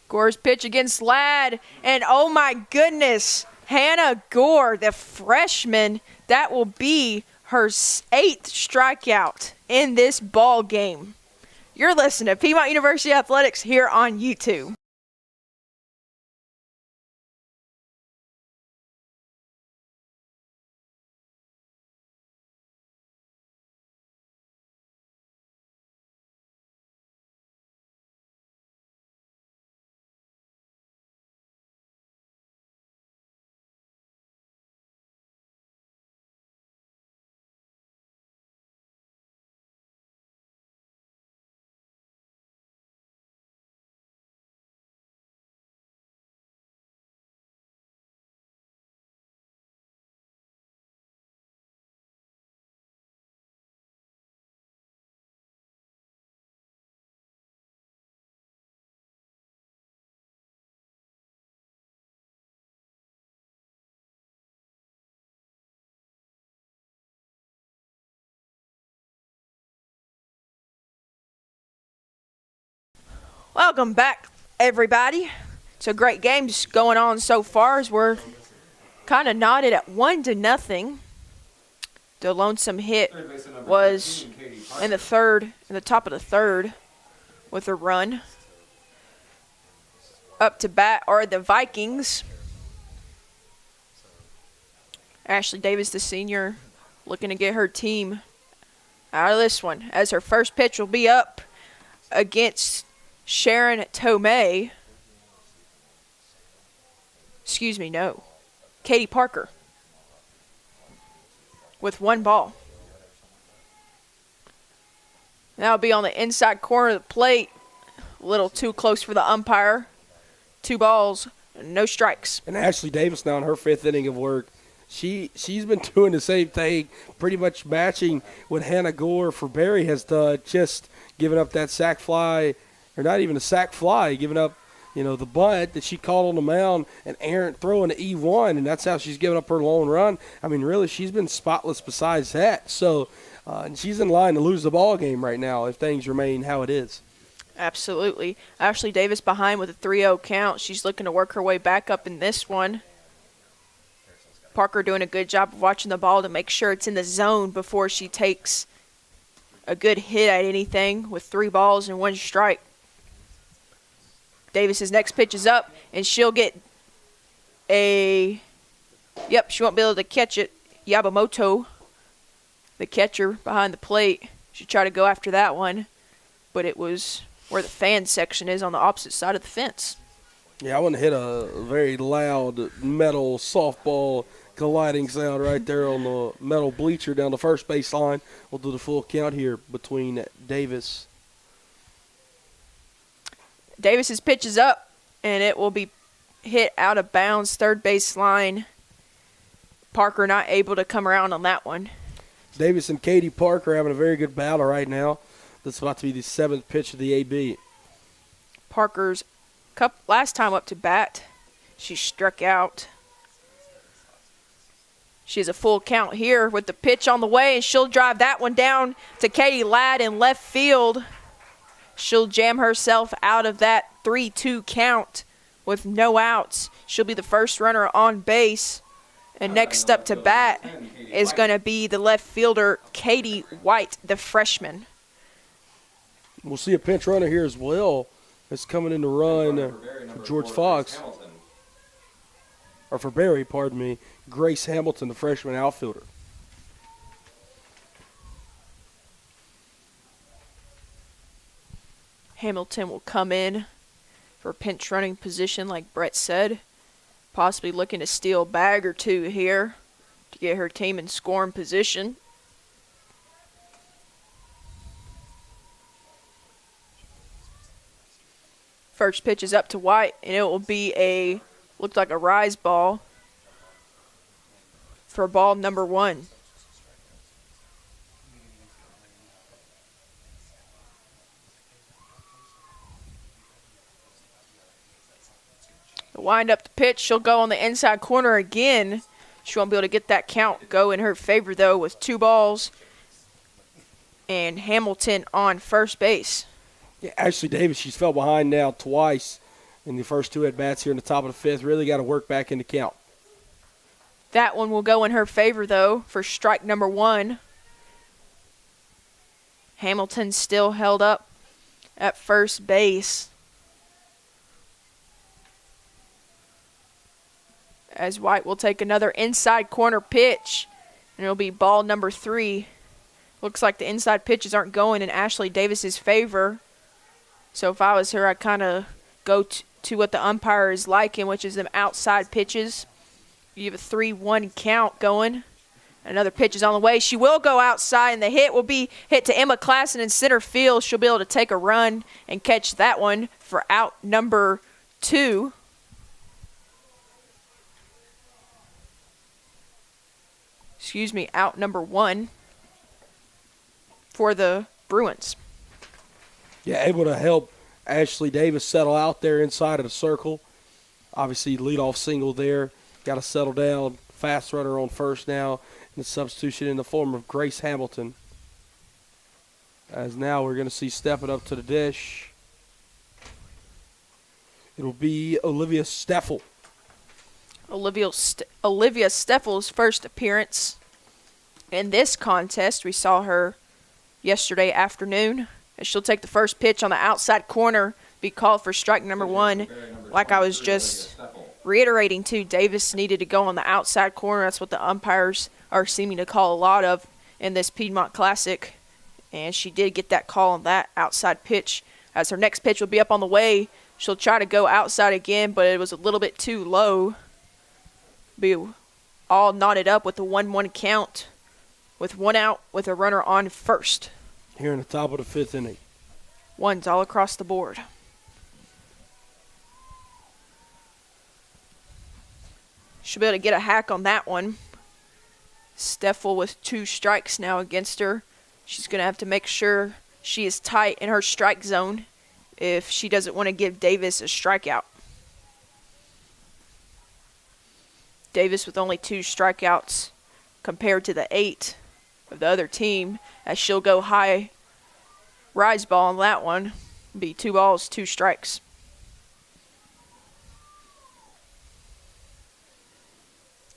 Gore's pitch against Ladd, and oh my goodness, Hannah Gore, the freshman, that will be her 8th strikeout in this ball game. You're listening to Piedmont University Athletics here on YouTube. Welcome back, everybody. It's a great game just going on so far, as we're kind of knotted at 1-0. The lonesome hit was in the top of the third, with a run. Up to bat are the Vikings, Ashley Davis, the senior, looking to get her team out of this one, as her first pitch will be up against Sharon Tomei. Excuse me, no. Katie Parker with 1 ball. That'll be on the inside corner of the plate. A little too close for the umpire. 2 balls, no strikes. And Ashley Davis now in her 5th inning of work. She's been doing the same thing, pretty much matching what Hannah Gore for Barry has done, just giving up that sac fly, or not even a sac fly, giving up, the bunt that she called on the mound, and errant throw in the E1, and that's how she's giving up her lone run. I mean, really, she's been spotless besides that. So and she's in line to lose the ball game right now if things remain how it is. Absolutely. Ashley Davis behind with a 3-0 count. She's looking to work her way back up in this one. Parker doing a good job of watching the ball to make sure it's in the zone before she takes a good hit at anything with 3 balls and 1 strike. Davis's next pitch is up, and she'll get she won't be able to catch it. Yamamoto, the catcher behind the plate, she tried to go after that one, but it was where the fan section is on the opposite side of the fence. Yeah, I want to hit a very loud metal softball colliding sound right there on the metal bleacher down the first base line. We'll do the full count here between Davis. Davis's pitch is up, and it will be hit out of bounds, third base line. Parker not able to come around on that one. Davis and Katie Parker having a very good battle right now. This is about to be the 7th pitch of the AB. Parker's last time up to bat, she struck out. She has a full count here with the pitch on the way, and she'll drive that one down to Katie Ladd in left field. She'll jam herself out of that 3-2 count with no outs. She'll be the first runner on base. And next up to bat is going to be the left fielder, Katie White, the freshman. We'll see a pinch runner here as well. That's coming in to run for George Fox. Or for Barry, pardon me. Grace Hamilton, the freshman outfielder. Hamilton will come in for pinch running position, like Brett said. Possibly looking to steal a bag or 2 here to get her team in scoring position. First pitch is up to White, and it will be looks like a rise ball for ball number 1. The wind up the pitch, she'll go on the inside corner again. She won't be able to get that count go in her favor, though, with 2 balls and Hamilton on first base. Yeah, Ashley Davis, she's fell behind now twice in the first 2 at-bats here in the top of the 5th. Really got to work back in the count. That one will go in her favor, though, for strike number 1. Hamilton still held up at first base, as White will take another inside corner pitch, and it'll be ball number 3. Looks like the inside pitches aren't going in Ashley Davis's favor. So if I was her, I'd kind of go to what the umpire is liking, which is them outside pitches. You have a 3-1 count going. Another pitch is on the way. She will go outside, and the hit will be hit to Emma Klassen in center field. She'll be able to take a run and catch that one for out number 2. Out number 1 for the Bruins. Yeah, able to help Ashley Davis settle out there inside of the circle. Obviously, leadoff single there. Got to settle down. Fast runner on first now. And the substitution in the form of Grace Hamilton. As now we're going to see stepping up to the dish. It'll be Olivia Steffel. Olivia Steffel's first appearance in this contest. We saw her yesterday afternoon. As she'll take the first pitch on the outside corner, be called for strike number 1, like I was just reiterating too, Davis needed to go on the outside corner. That's what the umpires are seeming to call a lot of in this Piedmont Classic. And she did get that call on that outside pitch. As her next pitch will be up on the way, she'll try to go outside again, but it was a little bit too low. Be all knotted up with the 1-1 count, with one out with a runner on first. Here in the top of the fifth inning. Ones all across the board. She'll be able to get a hack on that one. Steffel with 2 strikes now against her. She's going to have to make sure she is tight in her strike zone if she doesn't want to give Davis a strikeout. Davis with only 2 strikeouts compared to the 8 of the other team, as she'll go high rise ball on that one. Be 2 balls, 2 strikes.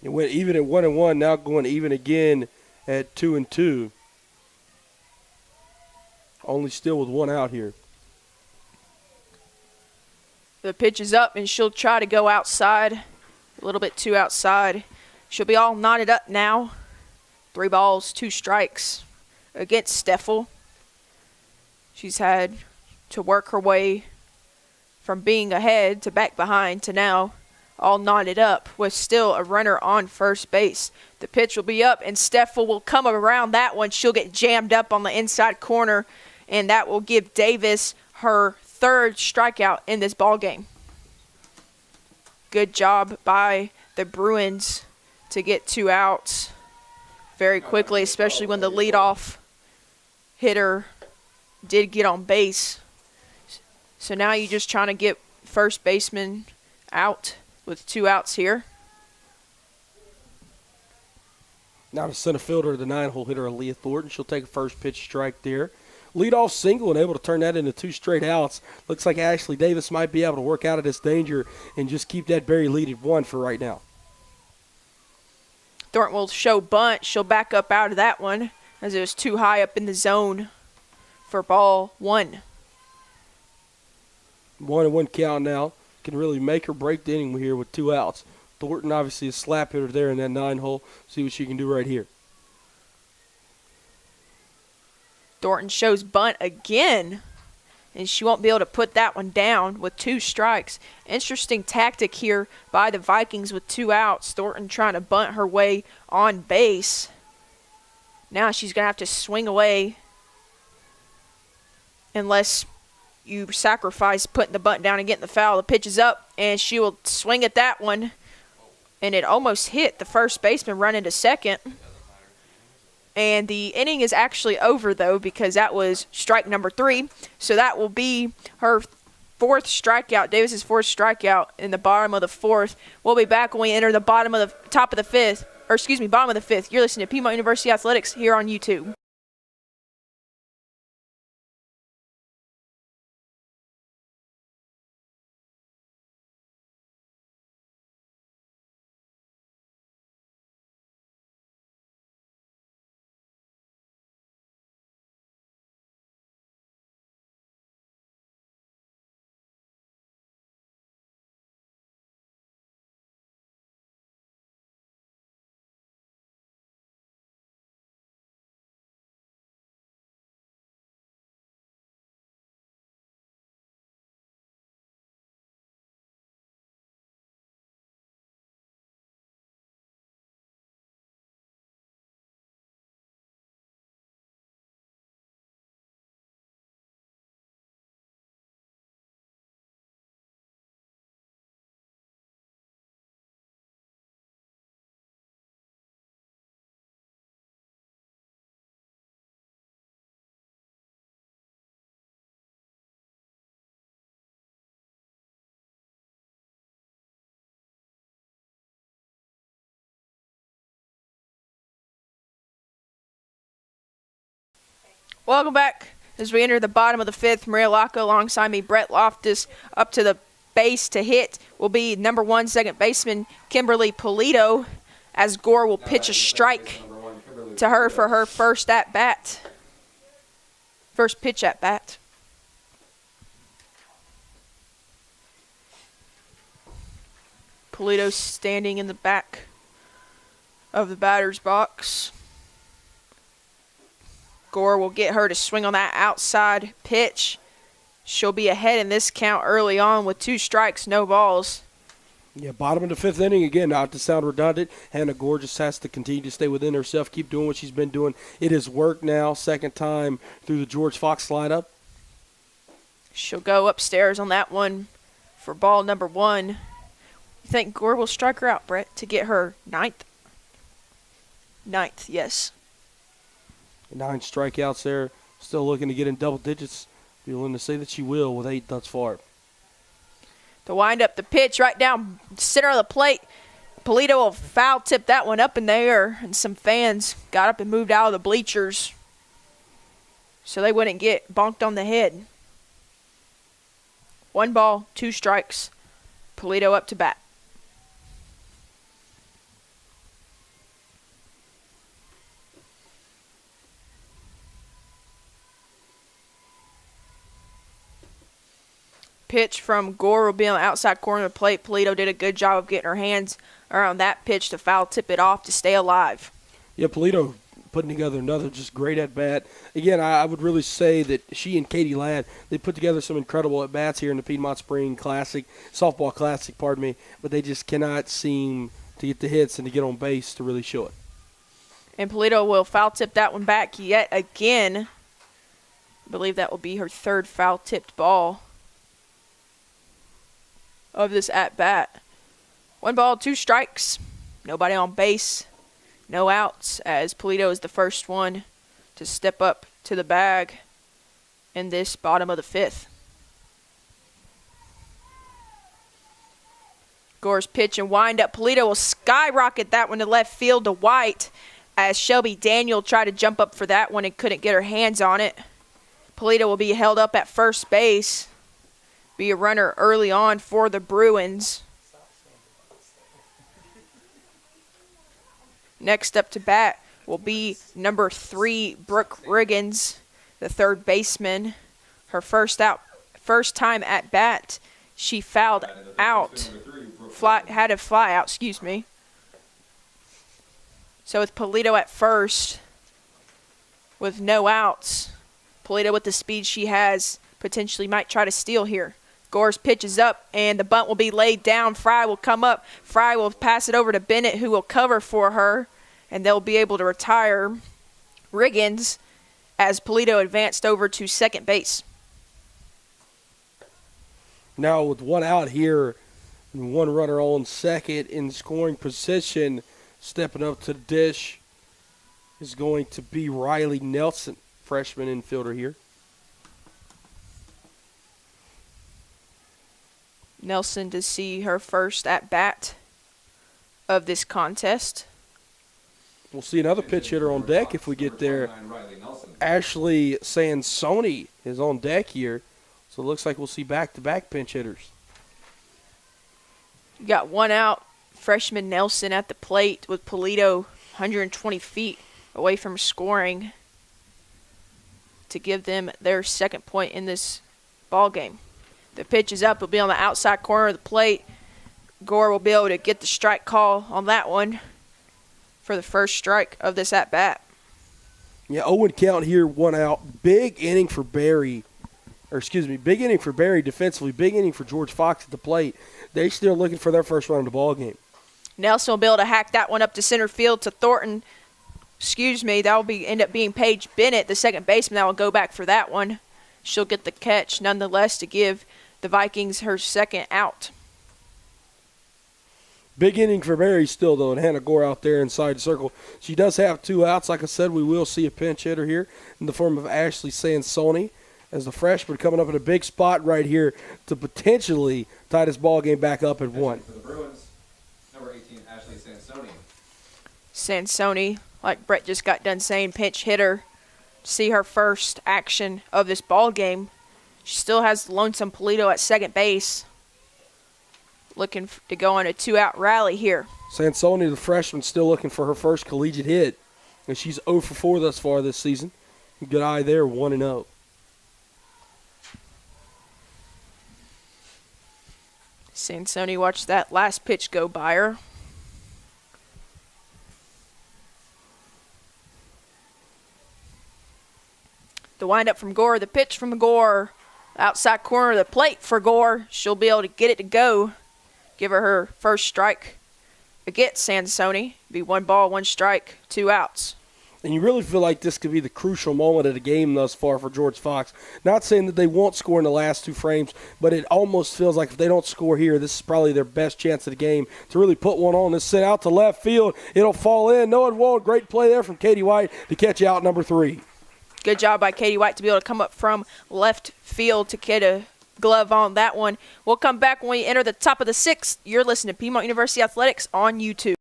It went even at 1-1, now going even again at 2-2. Only still with 1 out here. The pitch is up, and she'll try to go outside. A little bit too outside. She'll be all knotted up now. 3 balls, 2 strikes against Steffel. She's had to work her way from being ahead to back behind to now all knotted up with still a runner on first base. The pitch will be up, and Steffel will come around that one. She'll get jammed up on the inside corner, and that will give Davis her 3rd strikeout in this ball game. Good job by the Bruins to get 2 outs very quickly, especially when the leadoff hitter did get on base. So now you're just trying to get first baseman out with 2 outs here. Now the center fielder, the 9-hole hitter, Aaliyah Thornton. She'll take a first pitch strike there. Leadoff single and able to turn that into 2 straight outs. Looks like Ashley Davis might be able to work out of this danger and just keep that very lead at 1 for right now. Thornton will show bunt. She'll back up out of that one as it was too high up in the zone for ball 1. 1-1 count now. Can really make or break the inning here with 2 outs. Thornton obviously a slap hitter there in that 9-hole. See what she can do right here. Thornton shows bunt again, and she won't be able to put that one down with 2 strikes. Interesting tactic here by the Vikings with 2 outs. Thornton trying to bunt her way on base. Now she's going to have to swing away unless you sacrifice putting the bunt down and getting the foul. The pitch is up, and she will swing at that one, and it almost hit the first baseman running to second. And the inning is actually over, though, because that was strike number 3. So that will be her 4th strikeout, Davis's 4th strikeout in the bottom of the 4th. We'll be back when we enter the bottom of the 5th. You're listening to Piedmont University Athletics here on YouTube. Welcome back. As we enter the bottom of the 5th, Maria Locke alongside me, Brett Loftus, up to the base to hit will be number 1 second baseman Kimberly Polito, as Gore will pitch a strike to her for her first pitch at bat. Polito standing in the back of the batter's box. Gore will get her to swing on that outside pitch. She'll be ahead in this count early on with 2 strikes, no balls. Yeah, bottom of the 5th inning. Again, not to sound redundant, Hannah Gore just has to continue to stay within herself, keep doing what she's been doing. It has worked now, second time through the George Fox lineup. She'll go upstairs on that one for ball number 1. You think Gore will strike her out, Brett, to get her 9th? 9th, yes. 9 strikeouts there. Still looking to get in double digits. Be willing to say that she will with 8 thus far. To wind up the pitch right down center of the plate. Polito will foul tip that one up in the air, and some fans got up and moved out of the bleachers so they wouldn't get bonked on the head. 1 ball, 2 strikes. Polito up to bat. Pitch from Gore will be on the outside corner of the plate. Polito did a good job of getting her hands around that pitch to foul tip it off to stay alive. Yeah, Polito putting together another just great at-bat. Again, I would really say that she and Katie Ladd, they put together some incredible at-bats here in the Piedmont Spring Classic, Softball Classic, pardon me, but they just cannot seem to get the hits and to get on base to really show it. And Polito will foul tip that one back yet again. I believe that will be her 3rd foul-tipped ball of this at-bat. 1 ball, 2 strikes. Nobody on base. No outs, as Polito is the first one to step up to the bag in this bottom of the 5th. Gore's pitch and wind-up. Polito will skyrocket that one to left field to White, as Shelby Daniel tried to jump up for that one and couldn't get her hands on it. Polito will be held up at first base. Be a runner early on for the Bruins. Next up to bat will be number 3, Brooke Riggins, the 3rd baseman. Her first time at bat, she fouled out. Had a fly out, excuse me. So with Polito at first, with no outs, Polito with the speed she has, potentially might try to steal here. Gore's pitch is up, and the bunt will be laid down. Fry will come up. Fry will pass it over to Bennett, who will cover for her, and they'll be able to retire Riggins as Polito advanced over to second base. Now with 1 out here and 1 runner on second in scoring position, stepping up to the dish is going to be Riley Nelson, freshman infielder here. Nelson to see her first at-bat of this contest. We'll see another pitch hitter on deck if we get there. Ashley Sansoni is on deck here, so it looks like we'll see back-to-back pinch hitters. You got 1 out. Freshman Nelson at the plate with Polito 120 feet away from scoring to give them their 2nd point in this ball game. The pitch is up. It'll be on the outside corner of the plate. Gore will be able to get the strike call on that one for the first strike of this at-bat. Yeah, 0 count here, 1 out. Big inning for Barry. Big inning for Barry defensively. Big inning for George Fox at the plate. They're still looking for their first run of the ball game. Nelson will be able to hack that one up to center field to Thornton. That will end up being Paige Bennett, the second baseman. That will go back for that one. She'll get the catch nonetheless to give the Vikings her 2nd out. Big inning for Barry still, though, and Hannah Gore out there inside the circle. She does have 2 outs. Like I said, we will see a pinch hitter here in the form of Ashley Sansoni as the freshman coming up in a big spot right here to potentially tie this ball game back up at 1. For the Bruins, number 18, Ashley Sansoni. Sansoni, like Brett just got done saying, pinch hitter. See her first action of this ball game. She still has Lonesome Polito at second base. Looking to go on a 2-out rally here. Sansoni, the freshman, still looking for her first collegiate hit. And she's 0 for 4 thus far this season. Good eye there, 1-0. Sansoni watched that last pitch go by her. The windup from Gore, the pitch from Gore. Outside corner of the plate for Gore. She'll be able to get it to go. Give her first strike against Sansoni. Be 1 ball, 1 strike, 2 outs. And you really feel like this could be the crucial moment of the game thus far for George Fox. Not saying that they won't score in the last 2 frames, but it almost feels like if they don't score here, this is probably their best chance of the game to really put one on. This sent out to left field. It'll fall in. No, it won't. Great play there from Katie White to catch out number 3. Good job by Katie White to be able to come up from left field to get a glove on that one. We'll come back when we enter the top of the 6th. You're listening to Piedmont University Athletics on YouTube.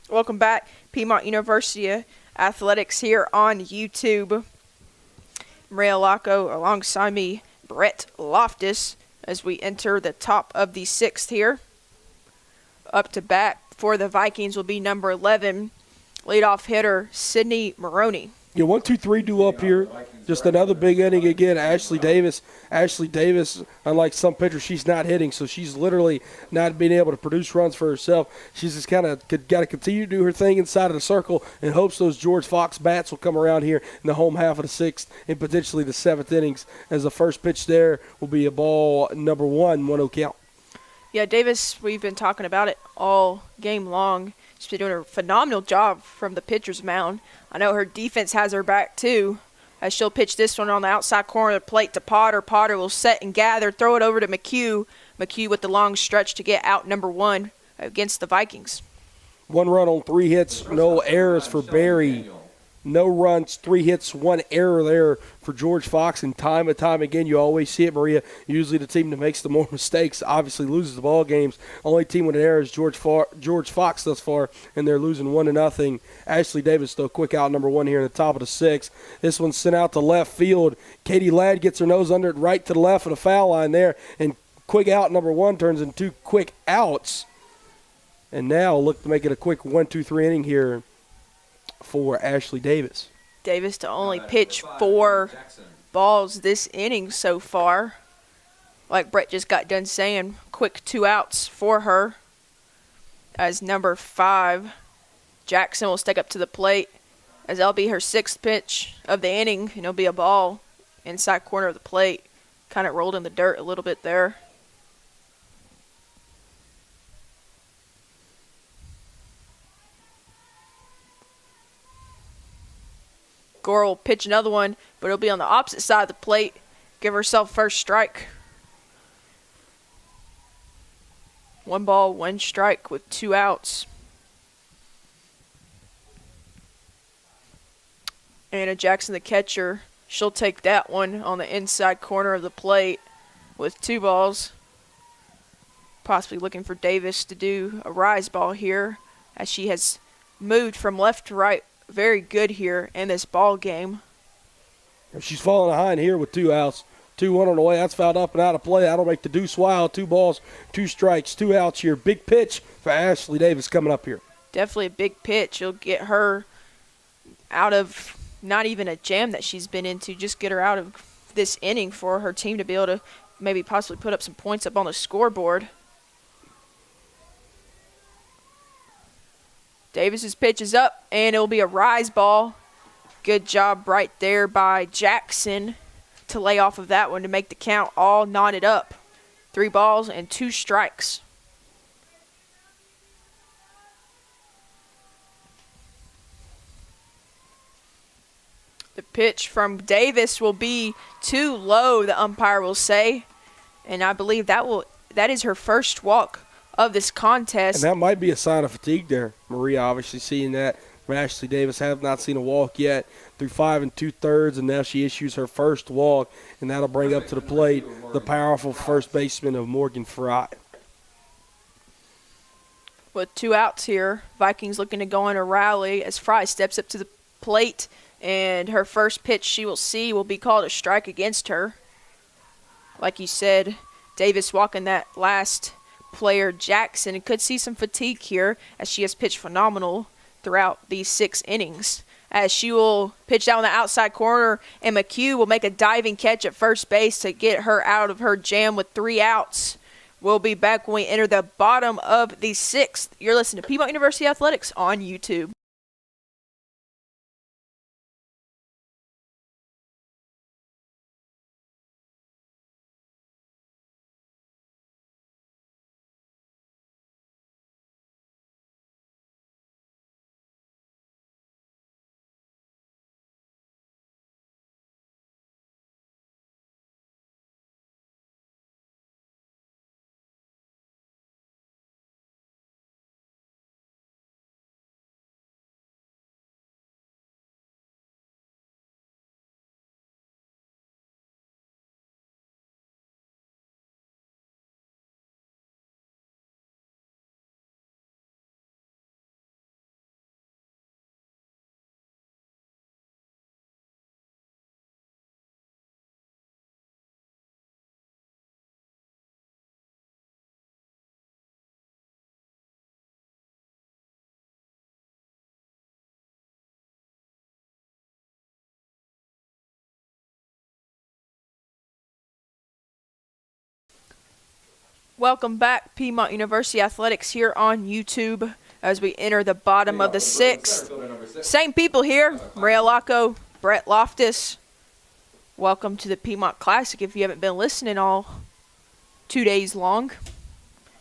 Welcome back, Piedmont University Athletics here on YouTube. Maria Locko alongside me, Brett Loftus, as we enter the top of the 6th here. Up to bat for the Vikings will be number 11, leadoff hitter Sydney Maroney. Yeah, 1, 2, 3 do up here. Just another big inning again. Ashley Davis, unlike some pitchers, she's not hitting, so she's literally not being able to produce runs for herself. She's just kind of got to continue to do her thing inside of the circle and hopes those George Fox bats will come around here in the home half of the 6th and potentially the 7th innings, as the first pitch there will be a ball number 1, 1-0 count. Yeah, Davis, we've been talking about it all game long. She's been doing a phenomenal job from the pitcher's mound. I know her defense has her back, too, as she'll pitch this one on the outside corner of the plate to Potter. Potter will set and gather, throw it over to McHugh. McHugh with the long stretch to get out number 1 against the Vikings. 1 run on 3 hits, no errors for Barry. No runs, 3 hits, 1 error there for George Fox. And time and time again, you always see it, Maria. Usually the team that makes the more mistakes obviously loses the ball games. Only team with an error is George Fox thus far, and they're losing 1-0. Ashley Davis, though, quick out number 1 here in the top of the 6th. This one's sent out to left field. Katie Ladd gets her nose under it right to the left of the foul line there. And quick out number 1 turns into 2 quick outs. And now look to make it a quick 1, 2, 3 inning here for Ashley Davis. Davis to only pitch 4 balls this inning so far. Like Brett just got done saying, quick 2 outs for her. As number 5, Jackson will step up to the plate, as that'll be her 6th pitch of the inning, and it'll be a ball inside corner of the plate. Kind of rolled in the dirt a little bit there. Gore will pitch another one, but it'll be on the opposite side of the plate. Give herself first strike. 1 ball, 1 strike with 2 outs. Anna Jackson, the catcher, she'll take that one on the inside corner of the plate with 2 balls. Possibly looking for Davis to do a rise ball here, as she has moved from left to right very good here in this ball game. She's falling behind here with 2 outs. 2-1 on the way. That's fouled up and out of play. That'll make the deuce wild. 2 balls, 2 strikes, 2 outs here. Big pitch for Ashley Davis coming up here. Definitely a big pitch. You'll get her out of not even a jam that she's been into. Just get her out of this inning for her team to be able to maybe possibly put up some points up on the scoreboard. Davis's pitch is up, and it'll be a rise ball. Good job right there by Jackson to lay off of that one to make the count all knotted up. 3 balls and 2 strikes. The pitch from Davis will be too low, the umpire will say. And I believe that is her first walk of this contest. And that might be a sign of fatigue there. Maria obviously seeing that from Ashley Davis. Have not seen a walk yet through 5 2/3, and now she issues her first walk, and that'll bring up to the plate the powerful first baseman of Morgan Fry. With 2 outs here, Vikings looking to go on a rally as Fry steps up to the plate, and her first pitch she will see will be called a strike against her. Like you said, Davis walking that last player, Jackson, and could see some fatigue here as she has pitched phenomenal throughout these 6 innings. As she will pitch down the outside corner, and McHugh will make a diving catch at first base to get her out of her jam with 3 outs. We'll be back when we enter the bottom of the 6th. You're listening to Piedmont University Athletics on YouTube. Welcome back, Piedmont University Athletics here on YouTube as we enter the bottom of the 6th. Same people here, Maria Locko, Brett Loftus. Welcome to the Piedmont Classic if you haven't been listening all 2 days long.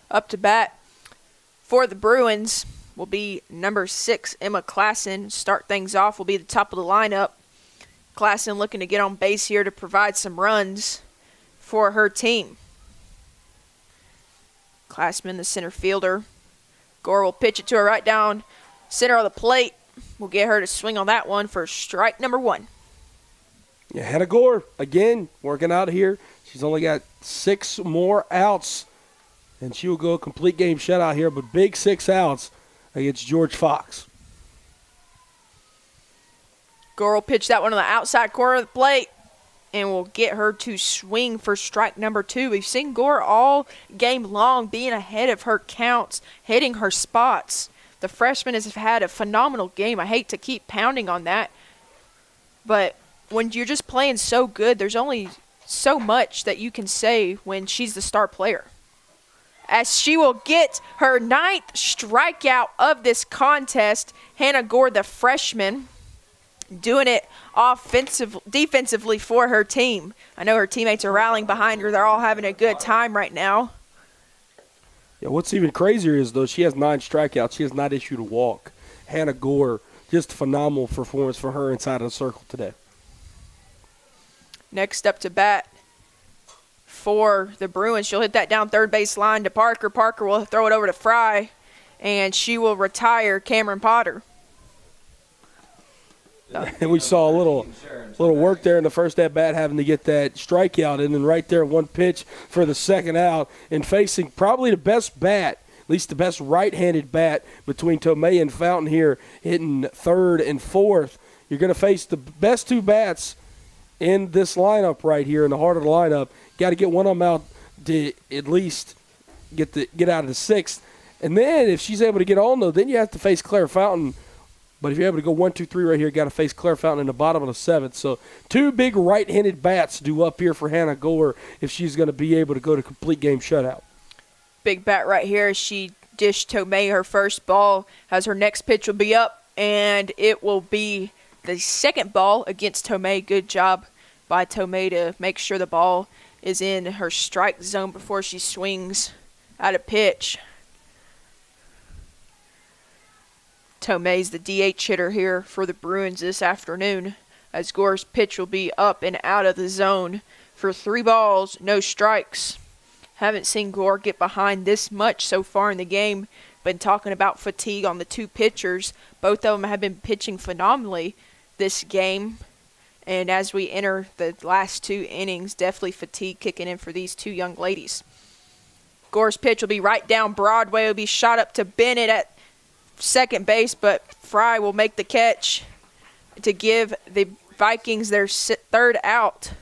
Up to bat for the Bruins will be number 6, Emma Klassen. Start things off will be the top of the lineup. Klassen looking to get on base here to provide some runs for her team. Klassen, the center fielder. Gore will pitch it to her right down center of the plate. We'll get her to swing on that one for strike number 1. Yeah, Hannah Gore, again, working out here. She's only got 6 more outs, and she will go a complete game shutout here, but big 6 outs against George Fox. Gore will pitch that one on the outside corner of the plate, and we'll get her to swing for strike number 2. We've seen Gore all game long being ahead of her counts, hitting her spots. The freshman has had a phenomenal game. I hate to keep pounding on that, but when you're just playing so good, there's only so much that you can say when she's the star player. As she will get her 9th strikeout of this contest, Hannah Gore, the freshman, doing it defensively for her team. I know her teammates are rallying behind her. They're all having a good time right now. Yeah, what's even crazier is, though, she has 9 strikeouts. She has not issued a walk. Hannah Gore, just a phenomenal performance for her inside of the circle today. Next up to bat for the Bruins. She'll hit that down third base line to Parker. Parker will throw it over to Fry, and she will retire Cameron Potter. And we saw a little work there in the first at-bat, having to get that strikeout, and then right there, 1 pitch for the 2nd out, and facing probably the best bat, at least the best right-handed bat between Tomei and Fountain here, hitting 3rd and 4th. You're going to face the best 2 bats in this lineup right here, in the heart of the lineup. Got to get one of them out to at least get out of the 6th. And then if she's able to get on, though, then you have to face Claire Fountain. But if you're able to go 1, 2, 3 right here, got to face Claire Fountain in the bottom of the 7th. So 2 big right-handed bats due up here for Hannah Gore if she's going to be able to go to complete game shutout. Big bat right here. She dished Tomei her first ball. As her next pitch will be up, and it will be the 2nd ball against Tomei. Good job by Tomei to make sure the ball is in her strike zone before she swings at a pitch. Tomei's the DH hitter here for the Bruins this afternoon. as Gore's pitch will be up and out of the zone for 3 balls, no strikes. Haven't seen Gore get behind this much so far in the game. Been talking about fatigue on the 2 pitchers. Both of them have been pitching phenomenally this game. And as we enter the last 2 innings, definitely fatigue kicking in for these 2 young ladies. Gore's pitch will be right down Broadway. It will be shot up to Bennett at second base, but Fry will make the catch to give the Vikings their 3rd out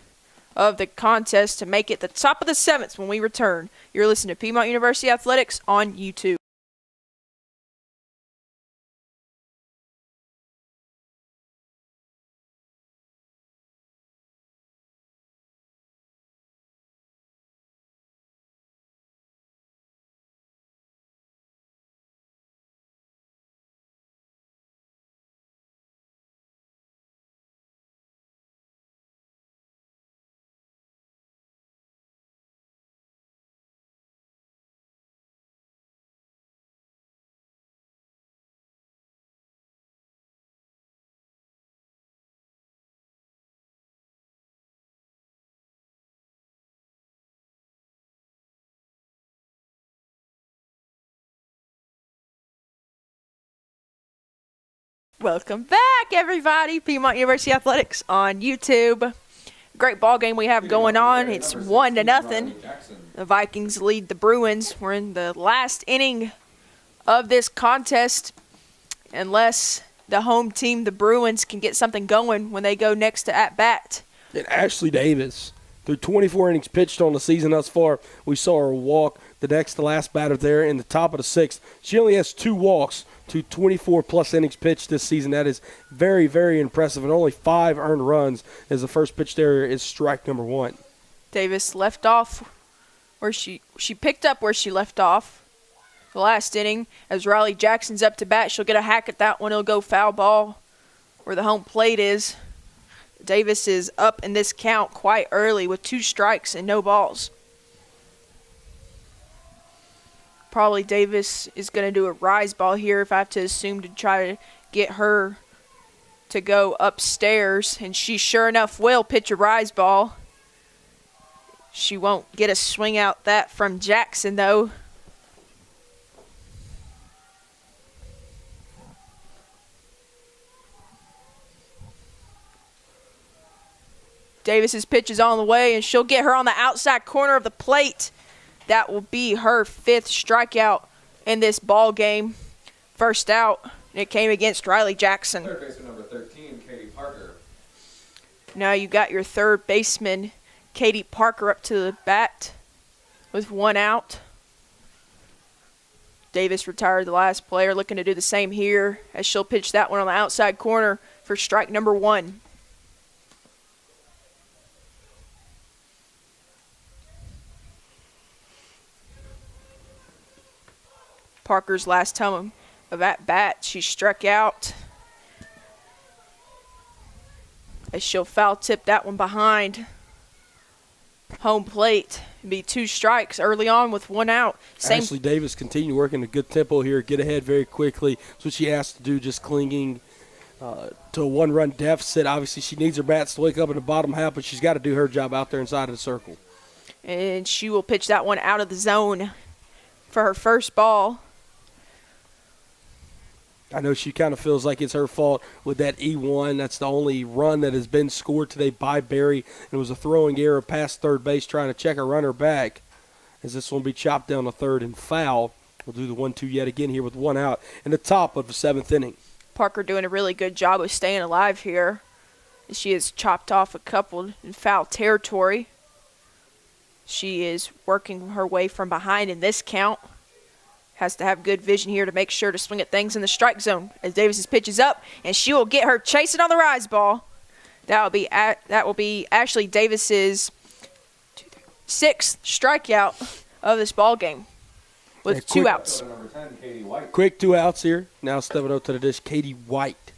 of the contest to make it the top of the 7th when we return. You're listening to Piedmont University Athletics on YouTube. Welcome back, everybody. Piedmont University Athletics on YouTube. Great ball game we have going on. It's 1-0. The Vikings lead the Bruins. We're in the last inning of this contest. Unless the home team, the Bruins, can get something going when they go next to at-bat. And Ashley Davis, through 24 innings pitched on the season thus far, we saw her walk the next to last batter there in the top of the 6th. She only has 2 walks to 24-plus innings pitched this season. That is very, very impressive. And only 5 earned runs as the first pitch there is strike number 1. Davis left off where she picked up where she left off the last inning. As Riley Jackson's up to bat, she'll get a hack at that one. It'll go foul ball where the home plate is. Davis is up in this count quite early with 2 strikes and no balls. Probably Davis is going to do a rise ball here if I have to assume, to try to get her to go upstairs. And she sure enough will pitch a rise ball. She won't get a swing out that from Jackson, though. Davis's pitch is on the way, and she'll get her on the outside corner of the plate. That will be her 5th strikeout in this ball game. First out, and it came against Riley Jackson. Third baseman number 13, Katie Parker. Now you got your third baseman, Katie Parker, up to the bat with 1 out. Davis retired the last player, looking to do the same here as she'll pitch that one on the outside corner for strike number 1. Parker's last time of at bat, she struck out as she'll foul tip that one behind home plate. It'd be 2 strikes early on with 1 out. Ashley Davis continue working a good tempo here, get ahead very quickly. That's what she has to do, just clinging to a 1-run deficit. Obviously, she needs her bats to wake up in the bottom half, but she's got to do her job out there inside of the circle. And she will pitch that one out of the zone for her first ball. I know she kind of feels like it's her fault with that E1. That's the only run that has been scored today by Barry. And it was a throwing error past third base trying to check a runner back, as this one will be chopped down to third and foul. We'll do the 1-2 yet again here with 1 out in the top of the 7th inning. Parker doing a really good job of staying alive here. She has chopped off a couple in foul territory. She is working her way from behind in this count. Has to have good vision here to make sure to swing at things in the strike zone as Davis's pitch is up, and she will get her chasing on the rise ball. That will be Ashley Davis's 6th strikeout of this ball game with 2 outs. Number 10, Katie White. Quick 2 outs here. Now stepping up to the dish, Katie White.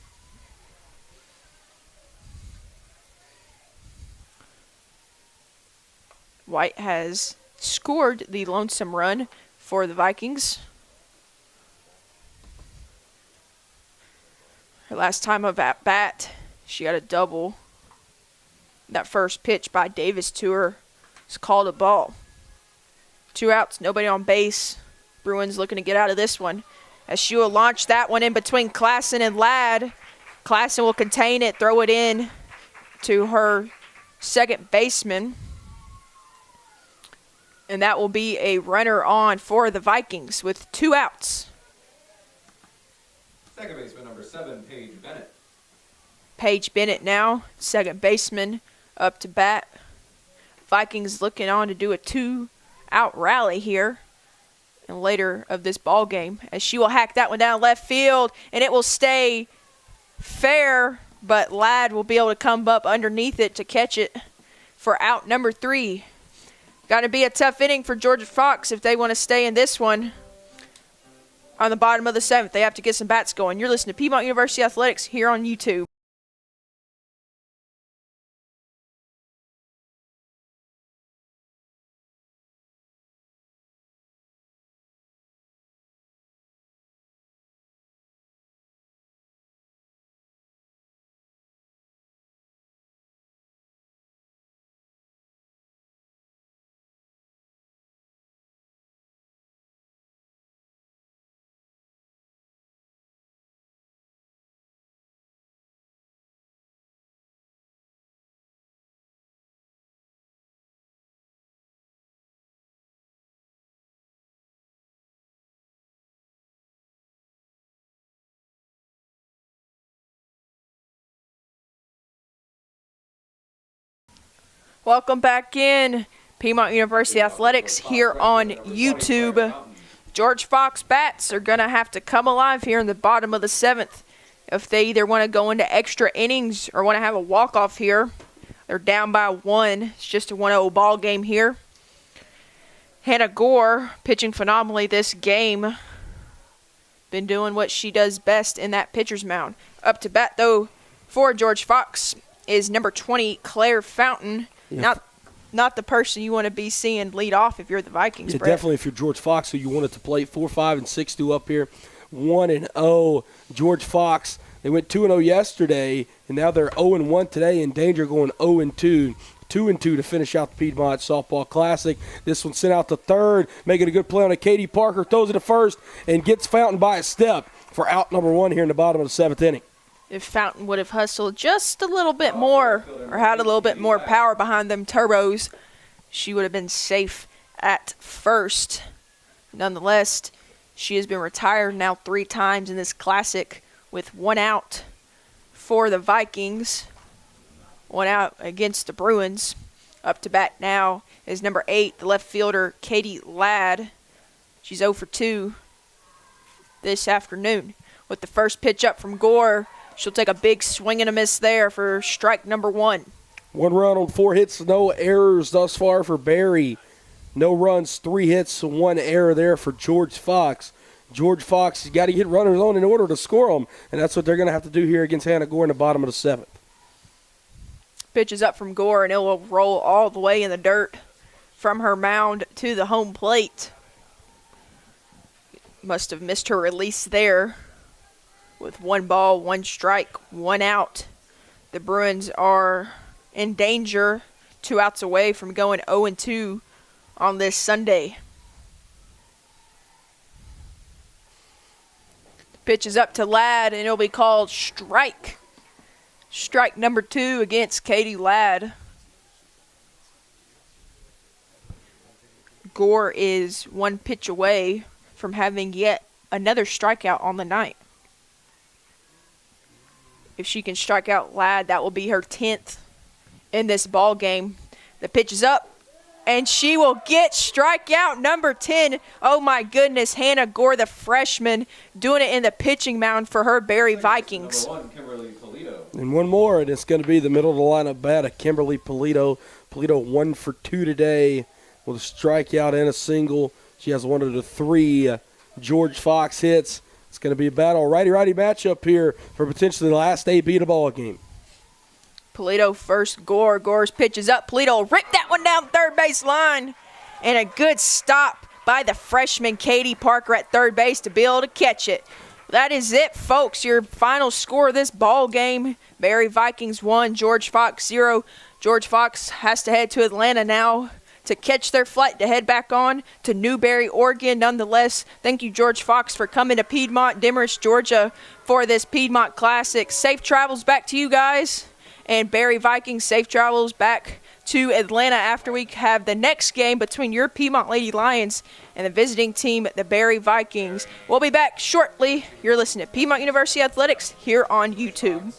White has scored the lonesome run for the Vikings. Her last time of at bat, she got a double That first pitch by Davis to her is called a ball. 2 outs, nobody on base. Bruins looking to get out of this one. As she will launch that one in between Klassen and Ladd. Klassen will contain it, throw it in to her second baseman. And that will be a runner on for the Vikings with 2 outs. Second baseman number 7, Paige Bennett. Paige Bennett now, second baseman, up to bat. Vikings looking on to do a 2-out rally here and later of this ball game, as she will hack that one down left field, and it will stay fair, but Ladd will be able to come up underneath it to catch it for out number 3. Got to be a tough inning for Georgia Fox if they want to stay in this one. On the bottom of the 7th, they have to get some bats going. You're listening to Piedmont University Athletics here on YouTube. Welcome back in. Piedmont University Athletics here on YouTube. George Fox bats are going to have to come alive here in the bottom of the 7th if they either want to go into extra innings or want to have a walk-off here. They're down by 1. It's just a 1-0 ball game here. Hannah Gore pitching phenomenally this game. Been doing what she does best in that pitcher's mound. Up to bat, though, for George Fox is number 20, Claire Fountain. Yeah. Not the person you want to be seeing lead off if you're the Vikings. Yeah, Brett. definitely if you're George Fox, who you wanted to play 4, 5, and 6-2 up here. 1-0. George Fox, they went 2-0 yesterday, and now they're 0-1 today, in danger going 0-2. 2-2 to finish out the Piedmont Softball Classic. This one sent out to third, making a good play on a Katie Parker, throws it to first, and gets Fountain by a step for out number 1 here in the bottom of the 7th inning. If Fountain would have hustled just a little bit more or had a little bit more power behind them turbos, she would have been safe at first. Nonetheless, she has been retired now 3 times in this Classic with 1 out for the Vikings. 1 out against the Bruins. Up to bat now is number 8, the left fielder, Katie Ladd. She's 0 for 2 this afternoon. With the first pitch up from Gore, she'll take a big swing and a miss there for strike number 1. 1 run on 4 hits, no errors thus far for Barry. No runs, 3 hits, 1 error there for George Fox. George Fox has got to get runners on in order to score them, and that's what they're going to have to do here against Hannah Gore in the bottom of the 7th. Pitch is up from Gore, and it will roll all the way in the dirt from her mound to the home plate. Must have missed her release there. With 1 ball, 1 strike, 1 out. The Bruins are in danger, 2 outs away from going 0-2 on this Sunday. The pitch is up to Ladd, and it'll be called strike. Strike number 2 against Katie Ladd. Gore is 1 pitch away from having yet another strikeout on the night. If she can strike out Ladd, that will be her 10th in this ball game. The pitch is up, and she will get strikeout number 10. Oh, my goodness, Hannah Gore, the freshman, doing it in the pitching mound for her Barry Vikings. Number 1, Kimberly Polito. And 1 more, and it's going to be the middle of the lineup bat of Kimberly Polito. Polito 1 for 2 today with a strikeout and a single. She has 1 of the 3 George Fox hits. It's going to be a battle, righty-righty matchup here for potentially the last AB of the ball game. Polito first, Gore. Gore's pitch is up. Polito ripped that one down third base line. And a good stop by the freshman Katie Parker at third base to be able to catch it. That is it, folks. Your final score of this ball game, Barry Vikings 1, George Fox 0. George Fox has to head to Atlanta now to catch their flight to head back on to Newberry, Oregon. Nonetheless, thank you, George Fox, for coming to Piedmont, Demorest, Georgia for this Piedmont Classic. Safe travels back to you guys. And Barry Vikings, safe travels back to Atlanta after we have the next game between your Piedmont Lady Lions and the visiting team, the Barry Vikings. We'll be back shortly. You're listening to Piedmont University Athletics here on YouTube.